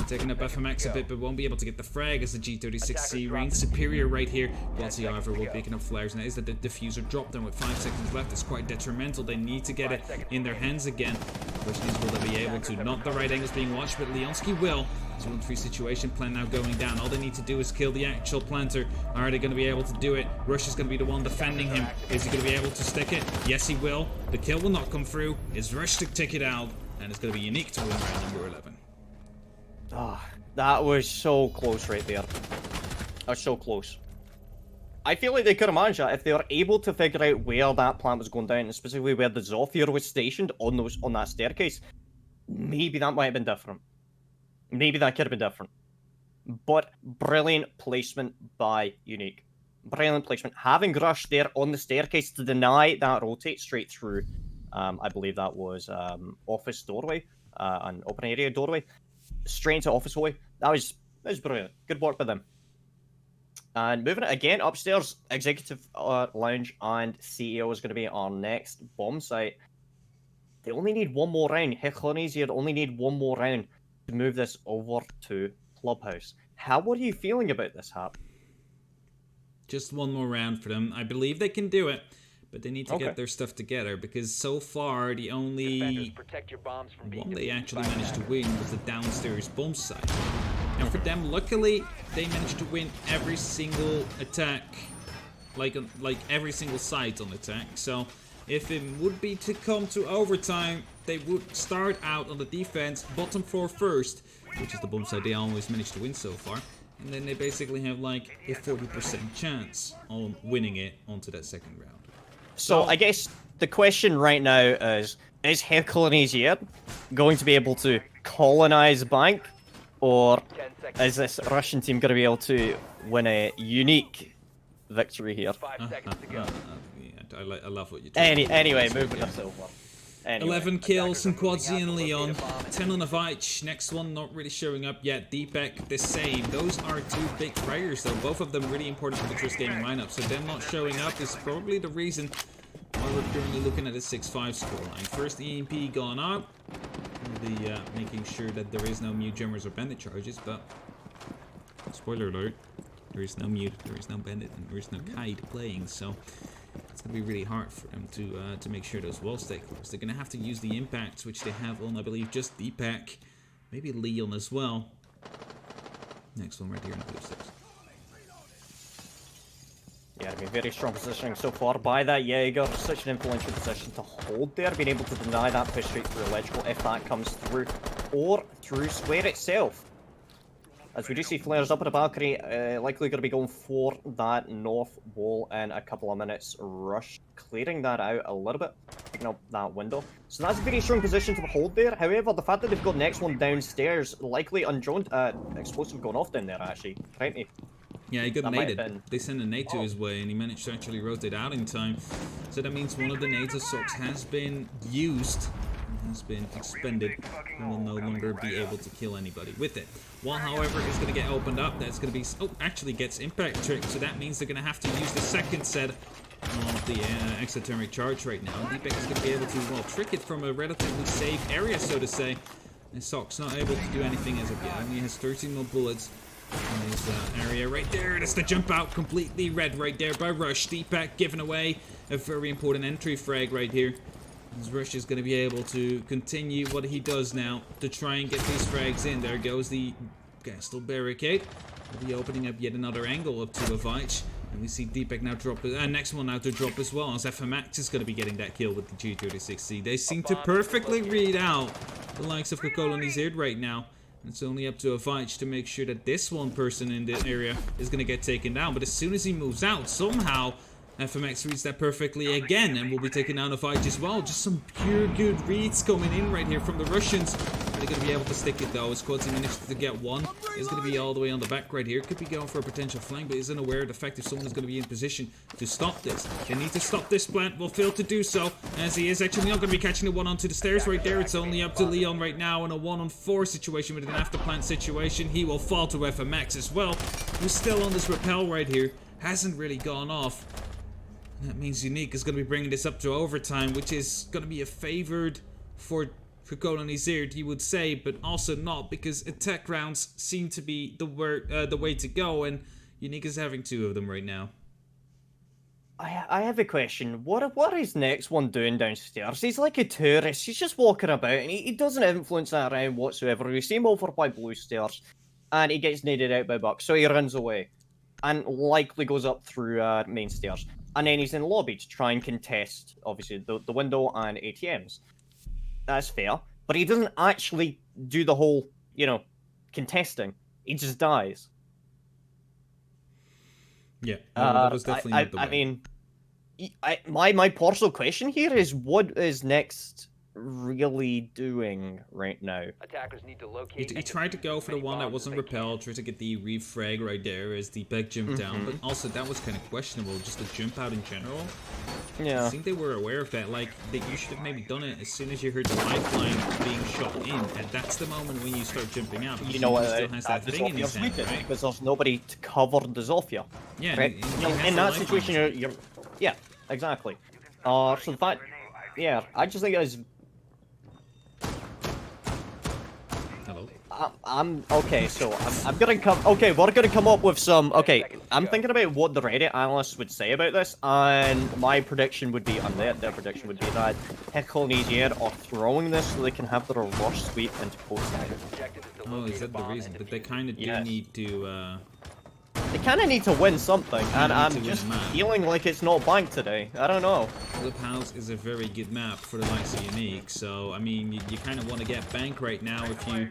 Taking up FMX a bit, but won't be able to get the frag as the G36C reigns superior right here. Gutsy, however, will be picking up flares. Now is that the diffuser dropped them with 5 seconds left. It's quite detrimental. They need to get it in their hands again. The question is, will they be able to? Not the right angles being watched, but Leonski will. 2-on-3 situation, plan now going down. All they need to do is kill the actual planter. Are they going to be able to do it? Rush is going to be the one defending him. Is he going to be able to stick it? Yes, he will. The kill will not come through. Is Rush to take it out? And it's going to be unique to win round number 11. Ah, that was so close right there. That was so close. I feel like they could have managed that if they were able to figure out where that plant was going down, and specifically where the Zofia was stationed on that staircase. Maybe that might have been different. Maybe that could have been different. But brilliant placement by Unique. Brilliant placement. Having Rush there on the staircase to deny that rotate straight through. I believe that was office doorway, an open area doorway. Straight into office hallway. That was brilliant. Good work by them. And moving it again upstairs, Executive Lounge and CEO is going to be our next bomb site. They only need one more round. Heclonesia only need one more round to move this over to Clubhouse. How are you feeling about this, Hap? Just one more round for them. I believe they can do it, but they need to get their stuff together, because so far the only one they actually managed to win was the downstairs bomb site. And for them, luckily, they managed to win every single attack, like every single site on attack. So if it would be to come to overtime, they would start out on the defense, bottom floor first, which is the bomb site they always managed to win so far. And then they basically have like a 40% chance on winning it onto that second round. So I guess the question right now is Heclonesia going to be able to colonize Bank? Or is this Russian team going to be able to win a unique victory here? 5 seconds to go. I love what you're doing. Anyway, moving us over. Anyway. 11 kills from Quadzi and Leon. 10 on Avich. Next one not really showing up yet. Deepak the same. Those are two big players though. Both of them really important for the first gaming lineup. So them not showing up is probably the reason why we're currently looking at a 6-5 scoreline. First EMP gone up. The making sure that there is no mute jammers or bandit charges, but spoiler alert, there is no mute, there is no bandit, and there is no kite playing, so it's gonna be really hard for them to make sure those walls stay closed. They're gonna have to use the impacts, which they have on, I believe, just Deepak, maybe Leon as well. Next one right here in the blue sticks. Yeah, I mean, very strong positioning so far by that Jaeger. Such an influential position to hold there, being able to deny that push straight through electrical if that comes through, or through square itself. As we do see flares up at the balcony, likely going to be going for that north wall in a couple of minutes. Rush clearing that out a little bit, picking up that window. So that's a very strong position to hold there. However, the fact that they've got next one downstairs, likely undroned, explosive going off down there actually. Right me. Yeah, he got naded. They sent a nade to his way, and he managed to actually rotate out in time. So that means one of the nades of Sox has been used, has been expended, and will no longer be able to kill anybody with it. One, however, is going to get opened up. That's going to be... Oh, actually gets impact trick, so that means they're going to have to use the second set of the exothermic charge right now. Deepak is going to be able to, well, trick it from a relatively safe area, so to say. And Sox not able to do anything as of yet. Only has 13 more bullets. In this area right there. That's the jump out, completely red right there by Rush. Deepak giving away a very important entry frag right here. As Rush is going to be able to continue what he does now to try and get these frags in. There goes the Gastel barricade. We'll be opening up yet another angle up to Avich. And we see Deepak now drop, next one now to drop as well, as FMX is going to be getting that kill with the G36C. They seem to perfectly read out the likes of Colonized right now. It's only up to Avich to make sure that this one person in the area is going to get taken down. But as soon as he moves out, somehow FMX reads that perfectly again and will be taking down Avich as well. Just some pure good reads coming in right here from the Russians. Are they going to be able to stick it though? As Quadzy managed to get one. He's going to be all the way on the back right here. Could be going for a potential flank, but isn't aware of the fact if someone is going to be in position to stop this. They need to stop this plant. Will fail to do so, as he is actually not going to be catching the one onto the stairs right there. It's only up to Leon right now in a 1-on-4 situation with an after plant situation. He will fall to FMX as well, who's still on this rappel right here. Hasn't really gone off. That means Unique is going to be bringing this up to overtime, which is going to be a favored for Colony Zerd, you would say, but also not, because attack rounds seem to be the way to go, and Unique is having 2 of them right now. I have a question. What is next one doing downstairs? He's like a tourist. He's just walking about, and he doesn't influence that around whatsoever. We see him over by blue stairs, and he gets naded out by Buck, so he runs away, and likely goes up through main stairs. And then he's in lobby to try and contest, obviously, the window and ATMs. That's fair. But he doesn't actually do the whole, contesting. He just dies. Yeah, that was definitely not the way. I mean, my personal question here is, what is Next really doing right now? Attackers need to locate. He tried to go for the one that wasn't repelled, tried to get the refrag right there as the back jumped down, but also that was kind of questionable, just to jump out in general. Yeah. I think they were aware of that, like, that you should have maybe done it as soon as you heard the lifeline being shot in, and that's the moment when you start jumping out. You know what? Still has that thing in his hand, right? Because there's nobody to cover the Zofia. Yeah, right? In that situation, you're yeah, exactly. So the fact, yeah, I just think it was. I'm okay, so I'm gonna come. Okay, we're gonna come up with some. Okay, I'm thinking about what the Reddit analysts would say about this, and my prediction would be, and their prediction would be that Heckle and Easier are throwing this so they can have the reverse sweep into post. Oh, is that the reason? But they kind of do need to. They kind of need to win something, and I'm just feeling like it's not banked today. I don't know. Flip House is a very good map for the likes of Unique, so I mean, you kind of want to get bank right now if you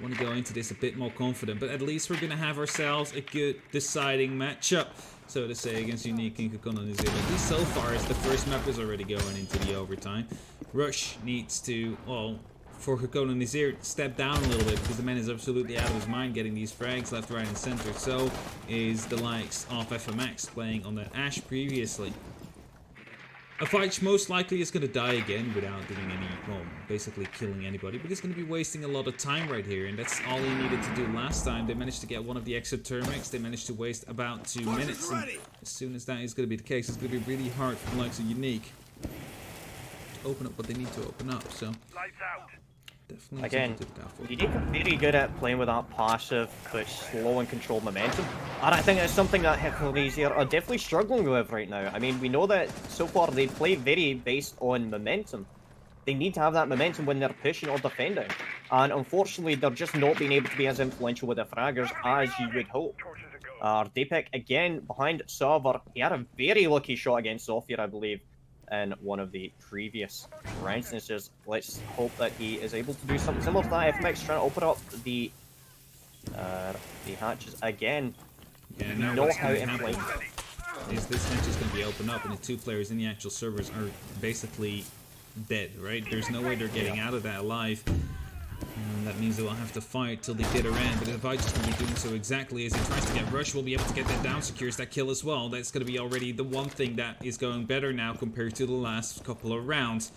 want to go into this a bit more confident, but at least we're going to have ourselves a good deciding matchup, so to say, against Unique and Kakuna New Zealand. At least so far, as the first map is already going into the overtime. Rush needs to, well, for Kakuna New Zealand, step down a little bit, because the man is absolutely out of his mind getting these frags left, right, and center. So is the likes of FMX playing on the Ash previously. Avich most likely is going to die again without doing any, well, basically killing anybody, but he's going to be wasting a lot of time right here, and that's all he needed to do last time. They managed to get one of the extra termics. They managed to waste about 2 minutes, and as soon as that is going to be the case, it's going to be really hard for the likes of Unique to open up what they need to open up, so definitely again, something to look out for. Unique are very good at playing with that passive but slow and controlled momentum, and I think it's something that Heckle are definitely struggling with right now. I mean, we know that so far they play very based on momentum. They need to have that momentum when they're pushing or defending, and unfortunately they're just not being able to be as influential with the fraggers as you would hope. Deepak again behind server. He had a very lucky shot against Zofia, I believe, in one of the previous rounds. And it's just, let's hope that he is able to do something similar to that. FMX trying to open up the hatches again. Yeah, now what's going to happen is this hatch is going to be opened up, and the 2 players in the actual servers are basically dead, right? There's no way they're getting out of that alive. And that means they will have to fight till they get around, but Avich is going to be doing so exactly as he tries to get Rush. Will be able to get that down, secures that kill as well. That's going to be already the one thing that is going better now compared to the last couple of rounds.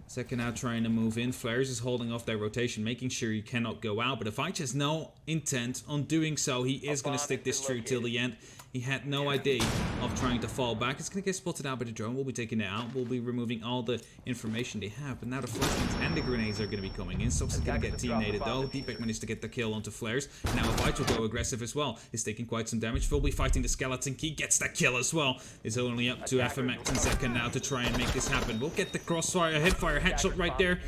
Second now trying to move in. Flares is holding off their rotation, making sure he cannot go out, but Avich has no intent on doing so. He is going to stick this through till the end. He had no idea of trying to fall back. It's going to get spotted out by the drone. We'll be taking it out. We'll be removing all the information they have. But now the flashbangs and the grenades are going to be coming in. Sox is going to get team-nated though. Deepak managed to get the kill onto Flares. Now Avich will go aggressive as well. He's taking quite some damage. Phil will be fighting the skeleton key. Gets that kill as well. It's only up to FMX in second now to try and make this happen. We'll get the crossfire, hipfire, headshot right there.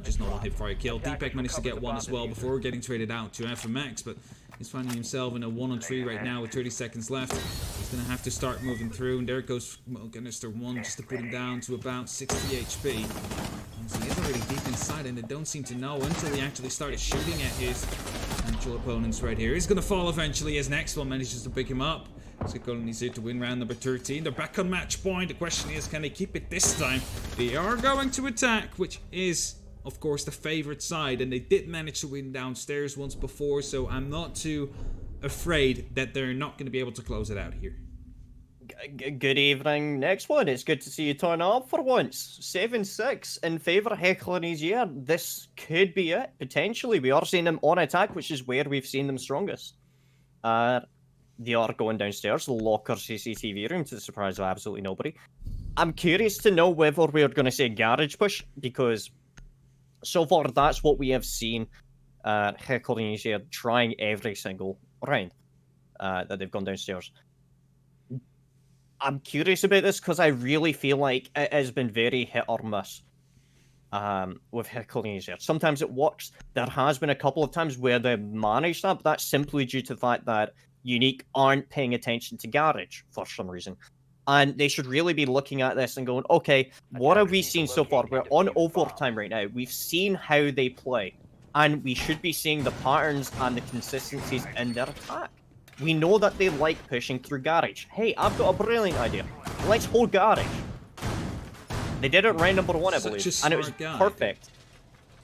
Just normal hipfire kill. Deepak managed to get one as well before getting traded out to FMX. But he's finding himself in a 1-on-3 right now with 30 seconds left. He's going to have to start moving through, and there goes Ganister 1 just to put him down to about 60 HP. So he is already deep inside, and they don't seem to know until he actually started shooting at his Actual opponents right here. He's going to fall eventually as next one manages to pick him up. He's here to win round number 13. They're back on match point. The question is, can they keep it this time? They are going to attack, which is, of course, the favorite side. And they did manage to win downstairs once before, so I'm not too afraid that they're not going to be able to close it out here. Good evening. Next one. It's good to see you turn up for once. 7-6 in favour of Heckler and Easier. This could be it. Potentially. We are seeing them on attack, which is where we've seen them strongest. They are going downstairs. The locker CCTV room, to the surprise of absolutely nobody. I'm curious to know whether we're going to say garage push, because so far that's what we have seen Heckler and Easier trying every single round that they've gone downstairs. I'm curious about this because I really feel like it has been very hit or miss with Heckler and Easier. Sometimes it works. There has been a couple of times where they've managed that, but that's simply due to the fact that Unique aren't paying attention to Garage for some reason. And they should really be looking at this and going, okay, what have we seen so far? We're on overtime right now. We've seen how they play. And we should be seeing the patterns and the consistencies in their attack. We know that they like pushing through Garage. Hey, I've got a brilliant idea. Let's hold Garage. They did it round number 1, I believe. And it was perfect.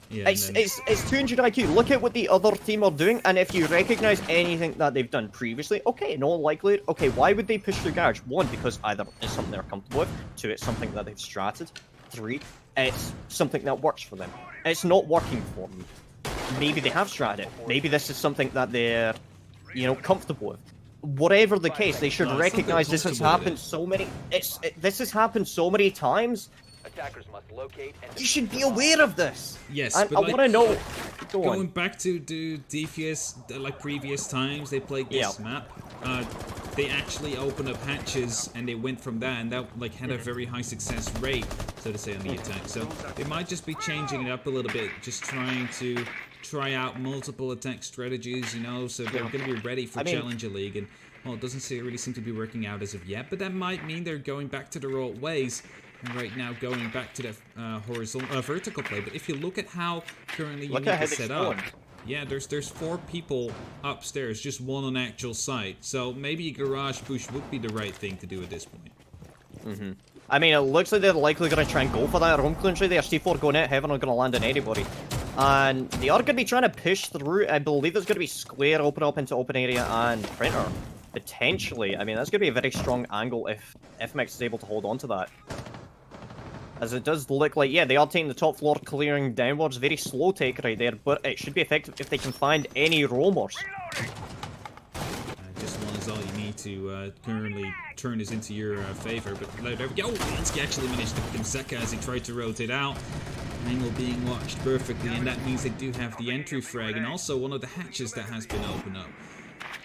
Yeah, it's 200 IQ. Look at what the other team are doing, and if you recognize anything that they've done previously, okay, no likelihood. Okay, why would they push through Garage? 1, because either it's something they're comfortable with. 2, it's something that they've stratted. 3, it's something that works for them. It's not working for them. Maybe they have stratted it. Maybe this is something that they're, comfortable with. Whatever the case, they should recognize this has happened so many. This has happened so many times. Attackers must locate and You should be aware of this. Yes, and but I want to know. Going back to Defius, like previous times they played this map, they actually opened up hatches and they went from that, and that had a very high success rate, so to say, on the attack. So they might just be changing it up a little bit, just try out multiple attack strategies, so they're going to be ready for Challenger League. And well, it doesn't really seem to be working out as of yet, but that might mean they're going back to their old ways. And right now, going back to the vertical play. But if you look at how currently Unique is set up, yeah, there's 4 people upstairs, just 1 on actual site. So maybe a garage push would be the right thing to do at this point. I mean, it looks like they're likely going to try and go for that home clearance right there. C4 going out, Heaven are going to land on anybody. And they are going to be trying to push through. I believe there's going to be Square open up into open area and Printer. Potentially. I mean, that's going to be a very strong angle if FMX is able to hold on to that. As it does look like, yeah, they are taking the top floor, clearing downwards. Very slow take right there, but it should be effective if they can find any roamers. Just one is all you need to currently turn this into your favor. But there we go. Linsky actually managed to pick him Seka as he tried to rotate out. Angle being watched perfectly, and that means they do have the entry frag, and also one of the hatches that has been opened up.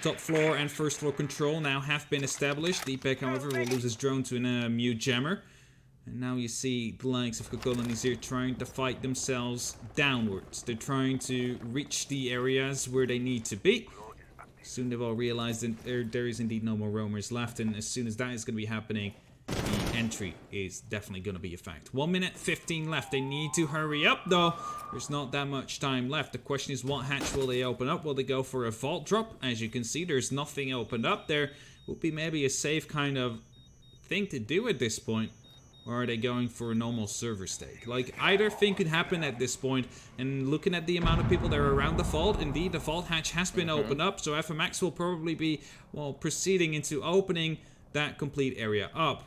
Top floor and first floor control now have been established. Deepak, however, will lose his drone to a mute jammer. And now you see the likes of Kokolonies here trying to fight themselves downwards. They're trying to reach the areas where they need to be. Soon they've all realized that there is indeed no more roamers left, and as soon as that is going to be happening, the entry is definitely going to be a fact. 1 minute 15 left. They need to hurry up, though. There's not that much time left. The question is, what hatch will they open up? Will they go for a vault drop? As you can see, there's nothing opened up. There will be maybe a safe kind of thing to do at this point. Or are they going for a normal server stake? Like, either thing could happen at this point. And looking at the amount of people that are around the vault, indeed, the vault hatch has been opened up. So FMX will probably be, well, proceeding into opening that complete area up.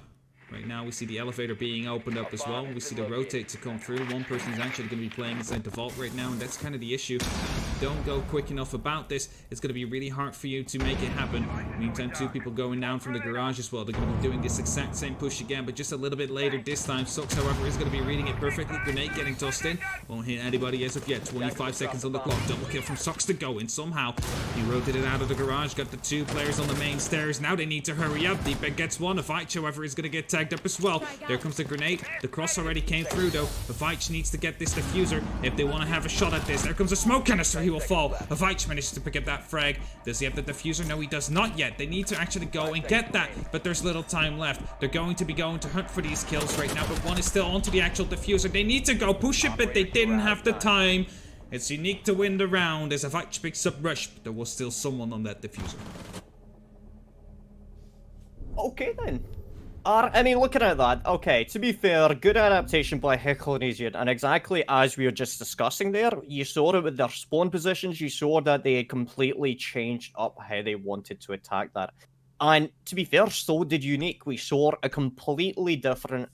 Right now, we see the elevator being opened up as well. We see the rotate to come through. One person is actually going to be playing inside the vault right now, and that's kind of the issue. If you don't go quick enough about this, it's going to be really hard for you to make it happen. Meantime, 2 people going down from the garage as well. They're going to be doing this exact same push again, but just a little bit later this time. Sox, however, is going to be reading it perfectly. Grenade getting tossed in. Won't hit anybody as of yet. 25 seconds on the clock. Double kill from Sox to go in somehow. He rotated out of the garage. Got the 2 players on the main stairs. Now they need to hurry up. Deepak gets 1. Avich, however, is going to get tagged up as well. There comes the grenade. The cross already came through, though. Avich needs to get this diffuser if they want to have a shot at this. There comes a smoke canister. He will fall. Avich manages to pick up that frag. Does he have the diffuser? No, he does not yet. They need to actually go and get that, but there's little time left. They're going to be going to hunt for these kills right now, but one is still onto the actual diffuser. They need to go push it, but they didn't have the time. It's unique to win the round as Avach picks up Rush, but there was still someone on that diffuser. Okay then. I mean, looking at that, okay, to be fair, good adaptation by Hecklonesian, and exactly as we were just discussing there, you saw it with their spawn positions, you saw that they had completely changed up how they wanted to attack that. And to be fair, so did Unique. We saw a completely different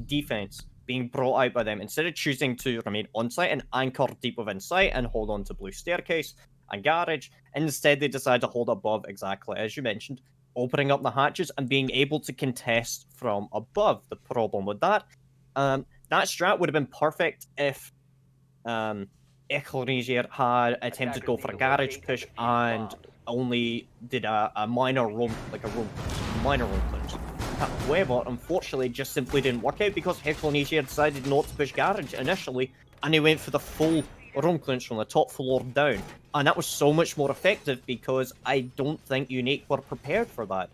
defense being brought out by them. Instead of choosing to remain on-site and anchor deep within sight and hold on to Blue Staircase and Garage, instead they decided to hold above exactly as you mentioned, opening up the hatches and being able to contest from above. The problem with that, that strat would have been perfect if Echlonesier had attempted to go for a garage push and only did a minor roam, like a minor roam clinch. However, unfortunately, it just simply didn't work out because Echlonesier decided not to push garage initially, and he went for the full roam clinch from the top floor down. And that was so much more effective because I don't think Unique were prepared for that.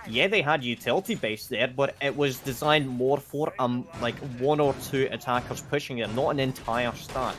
Yeah, they had utility base there, but it was designed more for like 1 or 2 attackers pushing it, not an entire stack.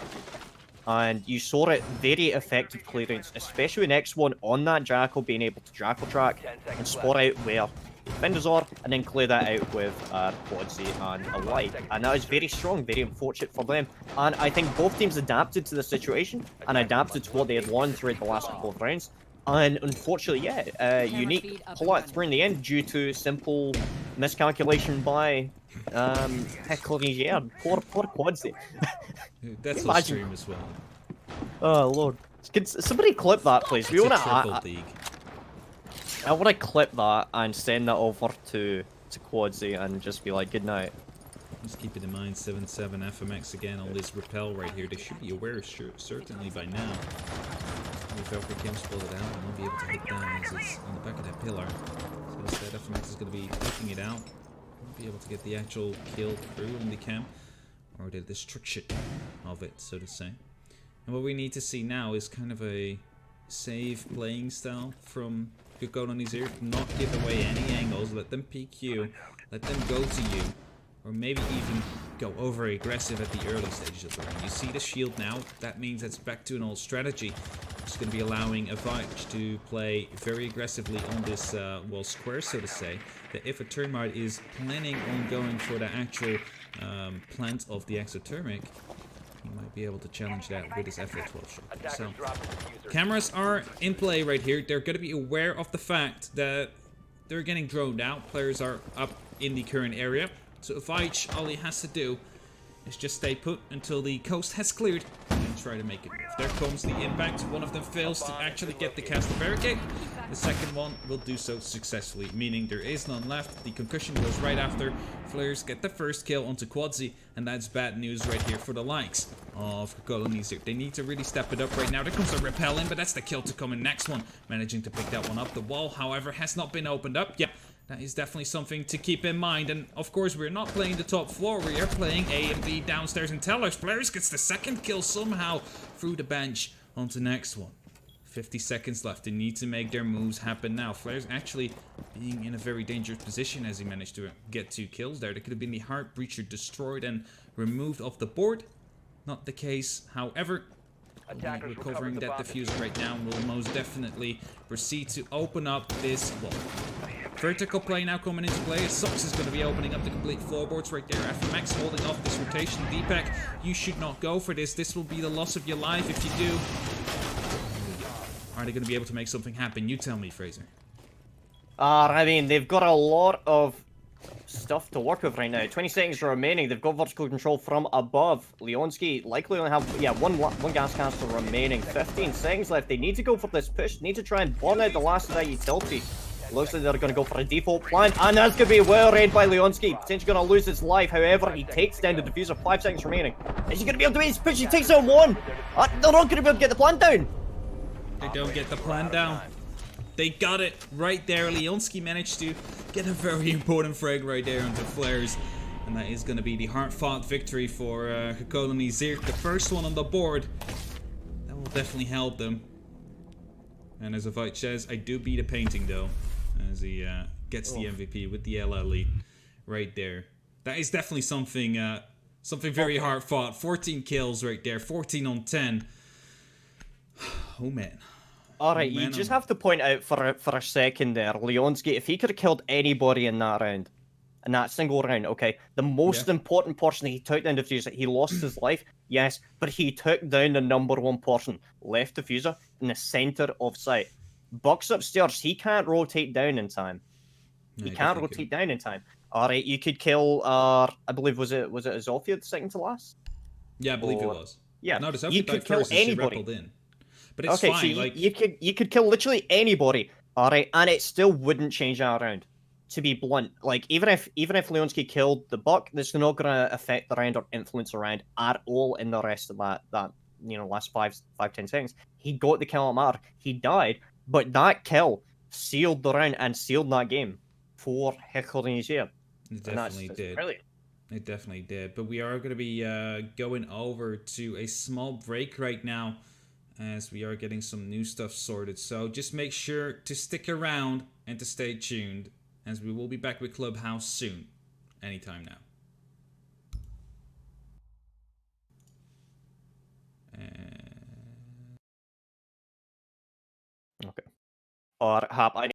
And you saw it very effective clearance, especially with X1 on that Jackal being able to Jackal track and spot out where the defenders are, and then clear that out with Quadsy and a light. And that was very strong, very unfortunate for them. And I think both teams adapted to the situation and adapted to what they had won throughout the last couple of rounds. And unfortunately, yeah, Unique pull out through in the end due to simple miscalculation by Hecklonesier. Poor Quadsy. That's a stream as well. Oh lord. Can somebody clip that, please? We want to. I want to clip that and send that over to Quadsy and just be like, good night. Just keeping in mind, 7-7 FMX again on this repel right here. They should be aware, certainly by now. If Elfrid can spell it out, and won't be able to hit down as it's on the back of that pillar. So instead, FMX is going to be taking it out. Won't be able to get the actual kill through on the cam, or the destruction of it, so to say. And what we need to see now is kind of a safe playing style from Hecklonesier. Not give away any angles, let them peek you, let them go to you, or maybe even go over aggressive at the early stages of the round. You see the shield now, that means it's back to an old strategy. It's going to be allowing Avach to play very aggressively on this, well, square, so to say, that if a Thermite is planning on going for the actual plant of the exothermic, he might be able to challenge that with his FL12 shot. So, cameras are in play right here. They're going to be aware of the fact that they're getting droned out. Players are up in the current area. So Avach, all he has to do is just stay put until the coast has cleared and try to make it. If there comes the impact, one of them fails to actually get the caster barricade. The second one will do so successfully, meaning there is none left. The concussion goes right after. Flares get the first kill onto Quadsy, and that's bad news right here for the likes of Hecklonesier. They need to really step it up right now. There comes a repel in, but that's the kill to come in next one. Managing to pick that one up. The wall, however, has not been opened up. Yep. That is definitely something to keep in mind, and of course we're not playing the top floor, we are playing A and B downstairs in Tellers. Flares gets the second kill somehow through the bench onto next one. 50 seconds left, they need to make their moves happen now. Flares actually being in a very dangerous position as he managed to get 2 kills there. There could have been the Heart Breacher destroyed and removed off the board. Not the case, however. We're covering that diffuser right now and will most definitely proceed to open up this wall. Vertical play now coming into play. Sox is going to be opening up the complete floorboards right there. FMX holding off this rotation. Deepak, you should not go for this. This will be the loss of your life if you do. Are they going to be able to make something happen? You tell me, Fraser. I mean, they've got a lot of stuff to work with right now. 20 seconds remaining. They've got vertical control from above. Leonski likely only have, yeah, one gas canister remaining. 15 seconds left. They need to go for this push. Need to try and burn out the last of that utility. Looks like they're going to go for a default plan, and that's going to be well read by Leonski. Potentially going to lose his life. However, he takes down the diffuser. 5 seconds remaining. Is he going to be able to make his push? He takes out one. They're not going to be able to get the plan down. They don't get the plan down. They got it right there. Leonski managed to get a very important frag right there onto Flares. And that is going to be the hard-fought victory for Hecklonesier. The first one on the board. That will definitely help them. And as Avach says, I do beat a painting though. As he gets the MVP with the LL lead right there. That is definitely something Something very hard fought. 14 kills right there. 14 on 10. Oh, man. Alright, you just have to point out for a second there, Leonsky, if he could have killed anybody in that round, in that single round, okay, the most important person he took down the diffuser, he lost his life, yes, but he took down the number one person, left diffuser, in the center of sight. Buck's upstairs, he can't rotate down in time. No, He can't rotate down in time. Alright, you could kill, I believe, was it Azofia the second to last? Yeah, I believe it was. Yeah, No, the you could kill first as she anybody. rappelled in. But it's Okay, fine. so Like you could kill literally anybody, alright, and it still wouldn't change that round. To be blunt, like even if Leonsky killed the Buck, that's not gonna affect the round or influence the round at all in the rest of that last 5-10 seconds. He got the kill on Matter, he died, but that kill sealed the round and sealed that game for Hector and Isaiah. it definitely did. Brilliant. It definitely did. But we are going to be going over to a small break right now, as we are getting some new stuff sorted. So just make sure to stick around and to stay tuned, as we will be back with Clubhouse soon. Anytime now. Okay. Or Hap, I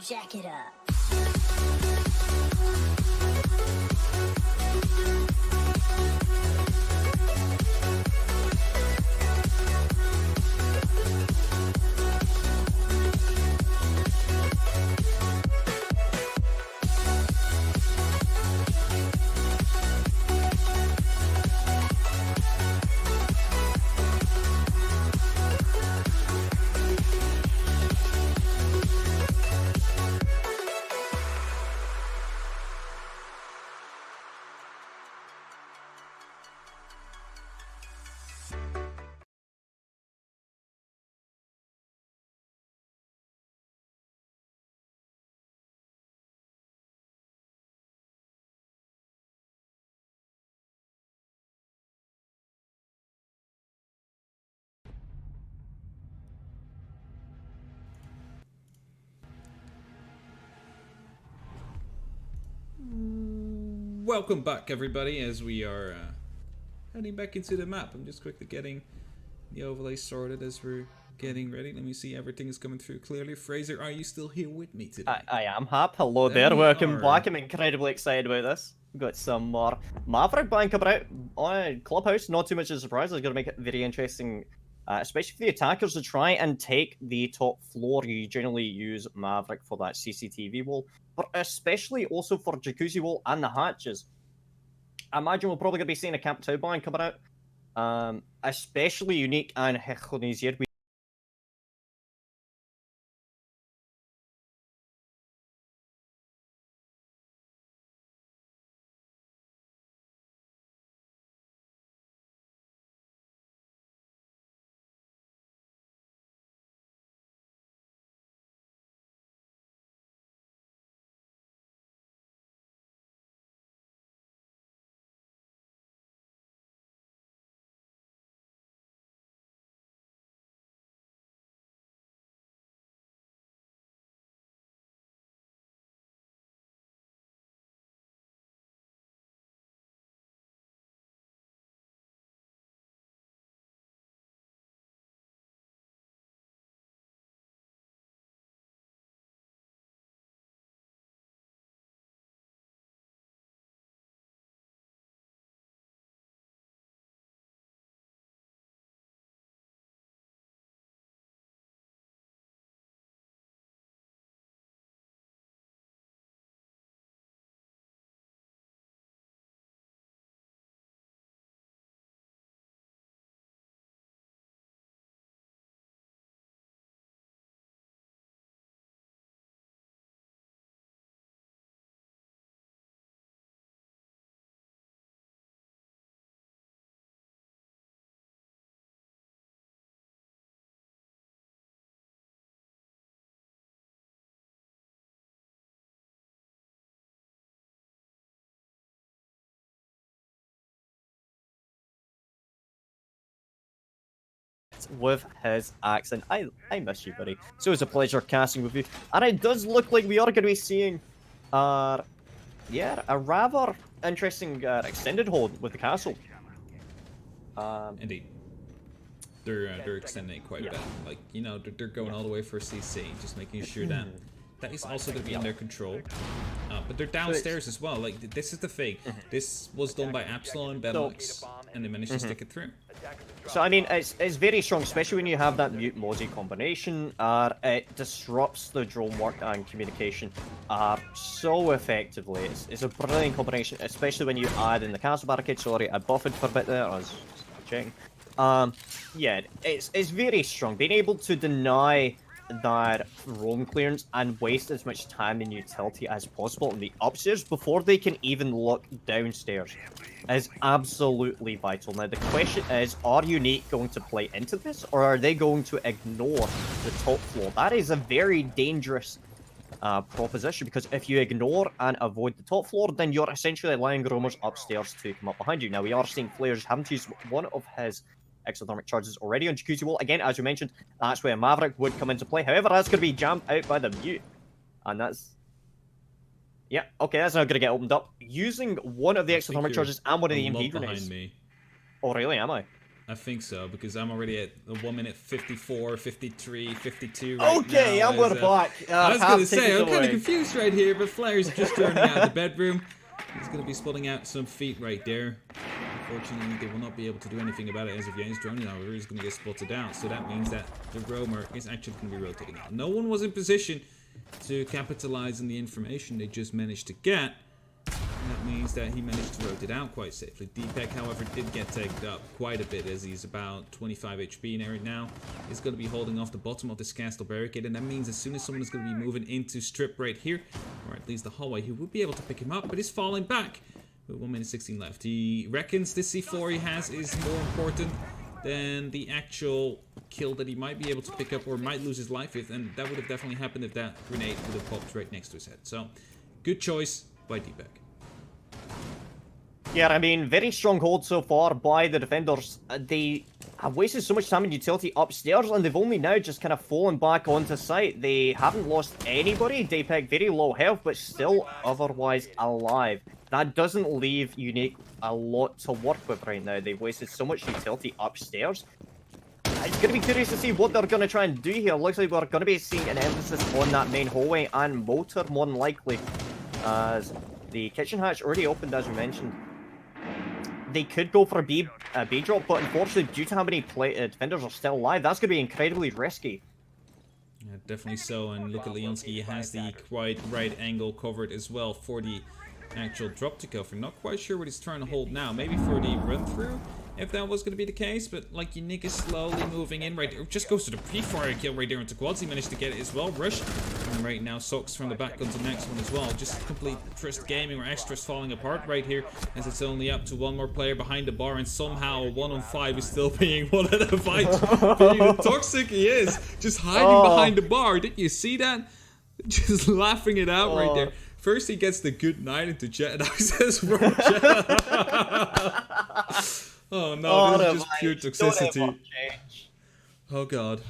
Jack it up. Welcome back, everybody, as we are heading back into the map. I'm just quickly getting the overlay sorted as we're getting ready. Let me see, everything is coming through clearly. Fraser, are you still here with me today? I am, Hap. Hello There there. we Welcome are. back. I'm incredibly excited about this. We've got some more Maverick buying coming out on Clubhouse. Not too much of a surprise. It's going to make it very interesting, especially for the attackers to try and take the top floor. You generally use Maverick for that CCTV wall, but especially also for Jacuzzi wall and the hatches. I imagine we're probably going to be seeing a Camp 2 buying coming out. Especially unique and Hechlonesier. With his accent. I miss you, buddy. So it's a pleasure casting with you. And it does look like we are going to be seeing, yeah, a rather interesting extended hold with the castle. Indeed. They're extending it quite a bit. Like, you know, they're going all the way for CC, just making sure that that is also going to be in their control. But they're downstairs as well. Like, this is the thing. This was done by Absalon and Benelux, and they managed to stick it through. So, I mean, it's very strong, especially when you have that mute Mozi combination. It disrupts the drone work and communication so effectively. It's a brilliant combination, especially when you add in the castle barricade. Sorry, I buffered for a bit there. I was checking. Yeah, it's very strong. Being able to deny that roam clearance and waste as much time and utility as possible in the upstairs before they can even look downstairs is absolutely vital. Now the question is, are Unique going to play into this, or are they going to ignore the top floor? That is a very dangerous proposition, because if you ignore and avoid the top floor, then you're essentially allowing roamers upstairs to come up behind you. Now we are seeing Flares having to use one of his exothermic charges already on Jacuzzi wall. Again, as you mentioned, that's where Maverick would come into play. However, that's going to be jammed out by the mute. And that's... yeah, okay, that's not going to get opened up. Using one of the exothermic charges and one of the EMP grenades. Behind me. Oh, really? Am I? I think so, because I'm already at 1 minute 54, 53, 52 right Okay, now. I'm going back. I was going to say, I'm kind of confused right here, but Flair's just joining out of the bedroom. He's going to be spotting out some feet right there. Unfortunately, they will not be able to do anything about it as of yet. His drone, however, is going to get spotted out. So that means that the roamer is actually going to be rotating out. No one was in position to capitalize on the information they just managed to get. And that means that he managed to rotate out quite safely. Deepak, however, did get tagged up quite a bit as he's about 25 HP in right now. He's going to be holding off the bottom of this castle barricade, and that means as soon as someone is going to be moving into strip right here, or at least the hallway, he will be able to pick him up, but he's falling back with 1 minute 16 left. He reckons the C4 he has is more important than the actual kill that he might be able to pick up or might lose his life with, and that would have definitely happened if that grenade would have popped right next to his head. So, good choice by Deepak. Yeah, I mean, very strong hold so far by the defenders. They have wasted so much time in utility upstairs, and they've only now just kind of fallen back onto site. They haven't lost anybody. Deepak, very low health, but still otherwise alive. That doesn't leave Unique a lot to work with right now. They've wasted so much utility upstairs. It's going to be curious to see what they're going to try and do here. Looks like we're going to be seeing an emphasis on that main hallway and motor, more than likely, as the kitchen hatch already opened, as we mentioned. They could go for a B drop, but unfortunately, due to how many defenders are still alive, that's going to be incredibly risky. Yeah, definitely so. And look at Leonski, he has the quite right angle covered as well for the actual drop to go for. Not quite sure what he's trying to hold now. Maybe for the run through, if that was going to be the case. But like Unique is slowly moving in right there. Just goes to the pre-fire kill right there into quads. He managed to get it as well. Rush. And right now, Socks from the back on the next one as well. Just complete Trist gaming or extras falling apart right here, as it's only up to one more player behind the bar, and somehow 1 on 5 is still being one of the fights. Being the toxic he is, just hiding behind the bar. Did you see that? Just laughing it out right there. First he gets the good night into chat, and I says, bro, oh no, this is just pure toxicity. Oh god.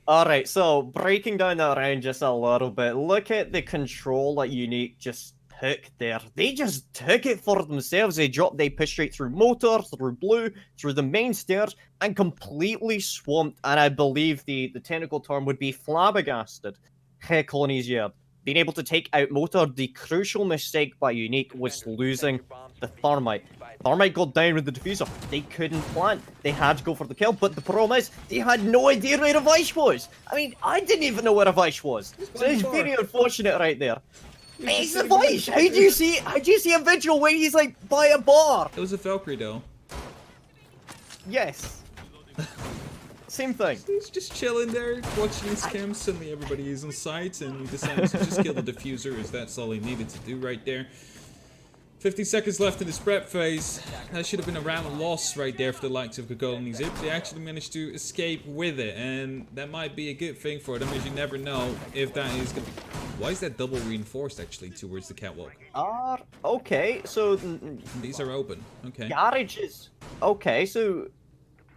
Alright, so breaking down that round just a little bit, look at the control that Unique just took there. They just took it for themselves. They pushed straight through motor, through blue, through the main stairs, and completely swamped, and I believe the technical term would be flabbergasted. Colony's yard. Being able to take out motor, the crucial mistake by Unique was losing the thermite. Thermite got down with the diffuser. They couldn't plant. They had to go for the kill, but the problem is, they had no idea where a Vice was. I mean, I didn't even know where a Vice was. So it's very unfortunate right there. It's the Vice! How do you see a visual where he's like by a bar? It was a Valkyrie though. Yes. Same thing. He's just chilling there, watching his cam. Suddenly everybody is on site, and he decides to just kill the diffuser, as that's all he needed to do right there. 15 seconds left in this prep phase. That should have been a round loss right there for the likes of Gogol and Zip. They actually managed to escape with it, and that might be a good thing for them, as you never know if that is going to be... Why is that double reinforced actually towards the catwalk? Okay, so... These are open, okay. Garages. Okay, so...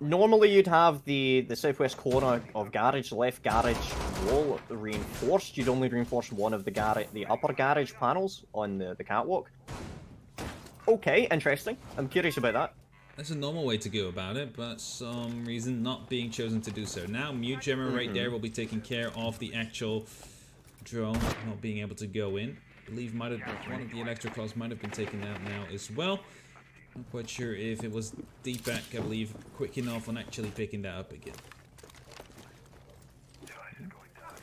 Normally you'd have the southwest corner of garage, left garage wall reinforced. You'd only reinforce one of the upper garage panels on the catwalk. Okay, interesting. I'm curious about that. That's a normal way to go about it, but some reason not being chosen to do so. Now Mute Gemmer right there will be taking care of the actual drone not being able to go in. I believe one of the electroclaws might have been taken out now as well. Not quite sure if it was Deepak, I believe, quick enough on actually picking that up again. There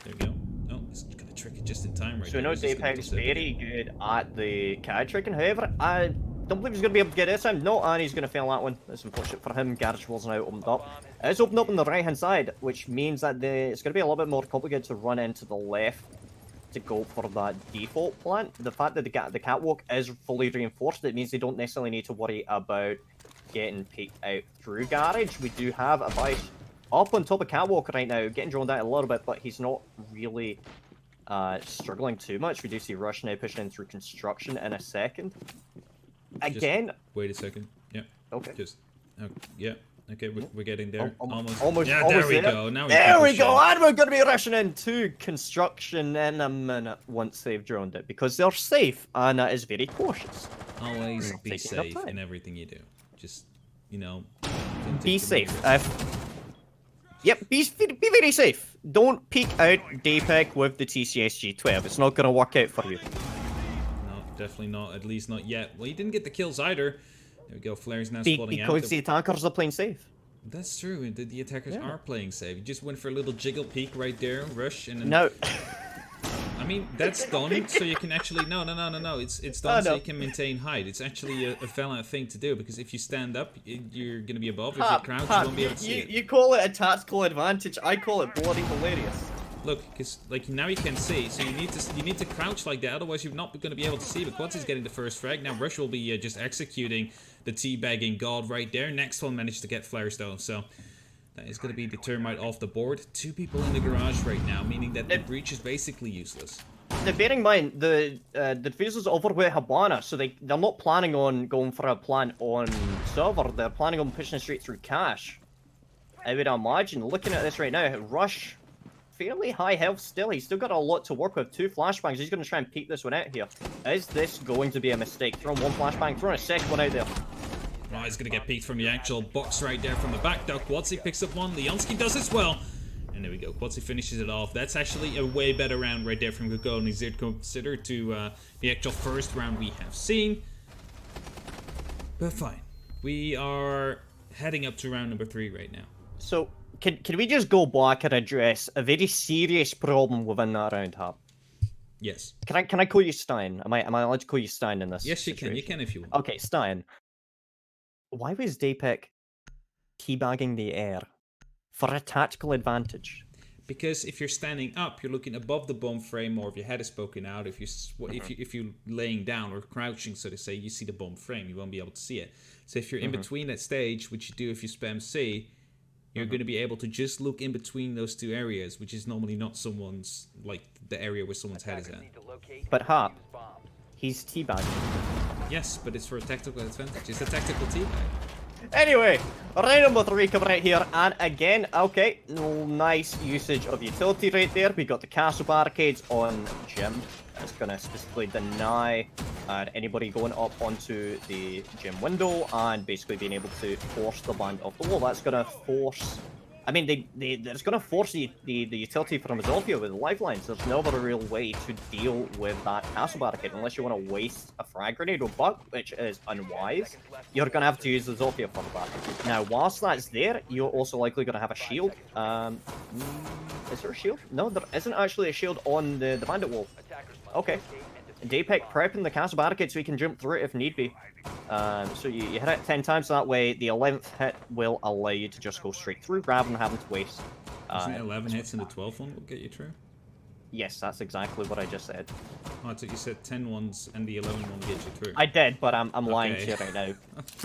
we go. Oh, it's gonna trick it just in time right So there. we know Deepak's very good at the CAD tricking, however, I don't believe he's going to be able to get it this time. No, and he's going to fail that one. That's unfortunate for him. Garage wall's now opened up. It's opened up on the right-hand side, which means that it's going to be a little bit more complicated to run into the left to go for that default plant. The fact that the catwalk is fully reinforced, it means they don't necessarily need to worry about getting peeked out through garage. We do have a Vice up on top of catwalk right now, getting drawn down a little bit, but he's not really struggling too much. We do see Rush now pushing in through construction in a second. Again. Just wait a second. Yeah. Okay. Yeah. Okay, we're getting there. Almost. Yeah, almost there we go. Now there we go. And we're going to be rushing into construction in a minute once they've droned it, because they're safe and is very cautious. Always be safe in everything you do. Just, you know, be safe. Yep, be very safe. Don't peek out Dapec with the TCSG-12. It's not going to work out for you. No, definitely not. At least not yet. Well, he didn't get the kills either. There we go. Flare's now spotting out. Because the attackers are playing safe. That's true. The attackers are playing safe. You just went for a little jiggle peek right there, rush, and then... No. I mean, that's done so you can actually... No. It's done so you can maintain height. It's actually a fella thing to do, because if you stand up, you're going to be above. If you crouch, you won't be able to see it. You call it a tactical advantage. I call it bloody hilarious. Look, because like now you can see, so you need to crouch like that, otherwise you're not going to be able to see. But Quadsy's getting the first frag. Now Rush will be just executing the teabagging god right there. Next one managed to get flares though, so that is going to be the termite off the board. 2 people in the garage right now, meaning that the breach is basically useless. Now, bear in mind, the defusers over with Habana, so they're not planning on going for a plant on server. They're planning on pushing straight through cache. I would imagine, looking at this right now, Rush, fairly high health still. He's still got a lot to work with. 2 flashbangs. He's going to try and peek this one out here. Is this going to be a mistake? Throwing 1 flashbang, throwing a second one out there. Oh, he's going to get peeked from the actual box right there from the back though. Quadsy picks up one. Leonski does as well. And there we go. Quadsy finishes it off. That's actually a way better round right there from Gukko and Nizir considered to the actual first round we have seen. But fine. We are heading up to round number 3 right now. So, can we just go back and address a very serious problem within that round, Hab? Yes. Can I call you Stein? Am I allowed to call you Stein in this? Yes, you situation? can. You can if you want. Okay, Stein. Why was Dapec teabagging the air for a tactical advantage? Because if you're standing up, you're looking above the bomb frame, or if your head is poking out, if you're laying down or crouching, so to say, you see the bomb frame. You won't be able to see it. So if you're in between that stage, which you do if you spam C, you're going to be able to just look in between those 2 areas, which is normally not someone's, like, the area where someone's head is at. But Hap, he's teabagging. Yes, but it's for a tactical advantage. It's a tactical teabag. Anyway, round number 3 coming out here, and again, okay, nice usage of utility right there. We got the castle barricades on Jim. That's going to specifically deny anybody going up onto the gym window and basically being able to force the band off the wall. That's going to force... I mean, it's going to force the utility from Zofia with the lifelines. There's no other real way to deal with that castle barricade unless you want to waste a frag grenade or bug, which is unwise. You're going to have to use the Zofia for that. Now, whilst that's there, you're also likely going to have a shield. Is there a shield? No, there isn't actually a shield on the bandit wall. Okay. Dapec prepping the castle barricade so he can jump through it if need be. So you hit it 10 times, that way the 11th hit will allow you to just go straight through rather than having to waste. Isn't it 11 hits and the 12th one will get you through? Yes, that's exactly what I just said. Oh, I thought you said 10 ones and the 11 one will get you through. I did, but I'm lying to you right now.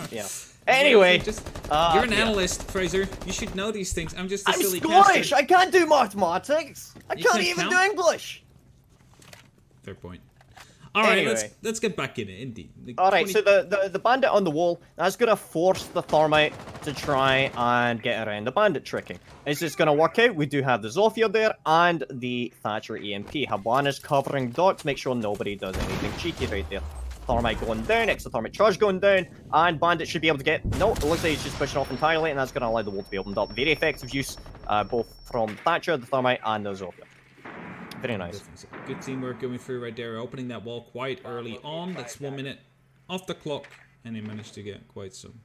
Yeah. Anyway, you're an analyst, Fraser. You should know these things. I'm just a silly Scottish! caster. I can't do mathematics! I You can't can't even count? do English! Fair point. Alright, Anyway. let's get back in it, indeed. Alright, so the bandit on the wall, that's going to force the thermite to try and get around the bandit tricking. Is this going to work out? We do have the Zofia there and the Thatcher EMP. Habana's covering Doc to make sure nobody does anything cheeky right there. Thermite going down, extra thermite charge going down, and bandit should be able to get... No, it looks like he's just pushing off entirely, and that's going to allow the wall to be opened up. Very effective use, both from Thatcher, the thermite, and the Zofia. Very nice. Good teamwork going through right there, opening that wall quite early on. That's 1 minute off the clock, and they managed to get quite some.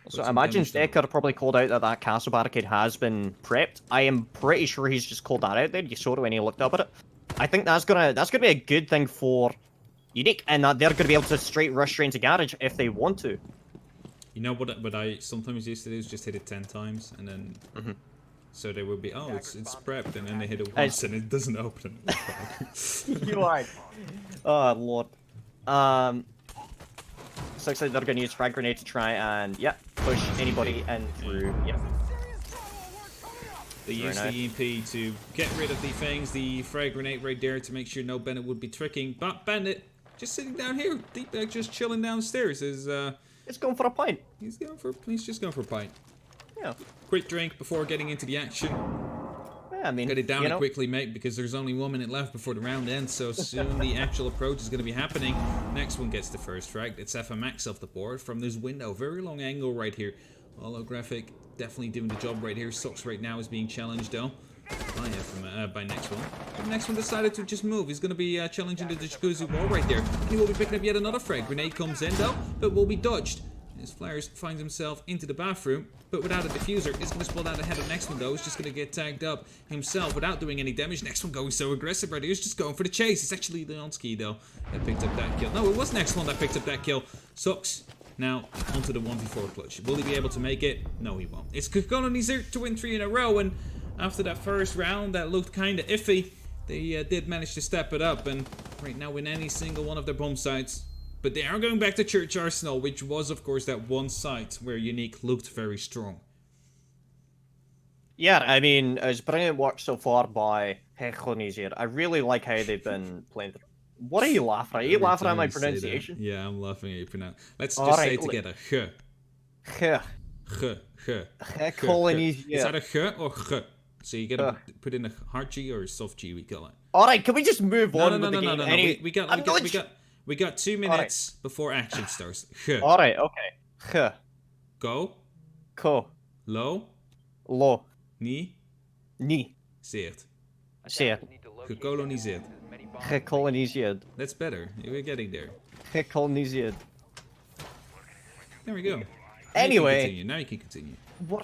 So I imagine Decker probably called out that castle barricade has been prepped. I am pretty sure he's just called that out there. You saw it when he looked up at it. I think that's gonna be a good thing for Unique, and that they're gonna be able to straight rush straight into garage if they want to. You know what I sometimes used to do is just hit it 10 times and then. So they would be, oh, it's prepped, and then they hit it once and it doesn't open. You are. Oh, Lord. So looks like they're going to use frag grenade to try and, push anybody in through, They use the EMP to get rid of the things, the frag grenade right there to make sure no bandit would be tricking. But bandit, just sitting down here, Deepback just chilling downstairs is, it's going for a pint. He's just going for a pint. Yeah. Quick drink before getting into the action. Yeah, I mean, Get it down and quickly, mate, because there's only 1 minute left before the round ends, so soon the actual approach is going to be happening. Next one gets the first frag. It's FMX off the board from this window. Very long angle right here Holographic definitely doing the job right here. Socks right now is being challenged though. By next one. But the next one decided to just move. He's going to be challenging the jacuzzi wall right there. And he will be picking up yet another frag. Grenade comes in though, but will be dodged. As Flyers finds himself into the bathroom, but without a diffuser. It's going to spill down ahead of the next one though. He's just going to get tagged up himself without doing any damage. Next one going so aggressive right here. He's just going for the chase. It's actually Leonski though that picked up that kill. No, it was next one that picked up that kill. Sucks. Now, onto the 1v4 clutch. Will he be able to make it? No, he won't. It's Colony's there to win 3 in a row, and after that first round that looked kind of iffy, they did manage to step it up, and right now win any single one of their bomb sites. But they are going back to Church Arsenal, which was, of course, that one site where Unique looked very strong. Yeah, I mean, it's brilliant work so far by Colony's here. I really like how they've been playing. What are you laughing at? Are you laughing at my pronunciation? Yeah, I'm laughing at your pronunciation. Let's All just right, say it together. H. H. H. Colony's. Is that a H or H? So you gotta put in a hard G or a soft G, we call it. Alright, can we just move on with the game? No. We got 2 minutes before action starts. H. Alright, okay. H. Go. Ko. Lo. Lo. Ni. Ni. Zeert. Zeer. Gekoloniseerd. Gekoloniseerd. That's better. We're getting there. Gekoloniseerd. There we go. Anyway. Now you can continue. What?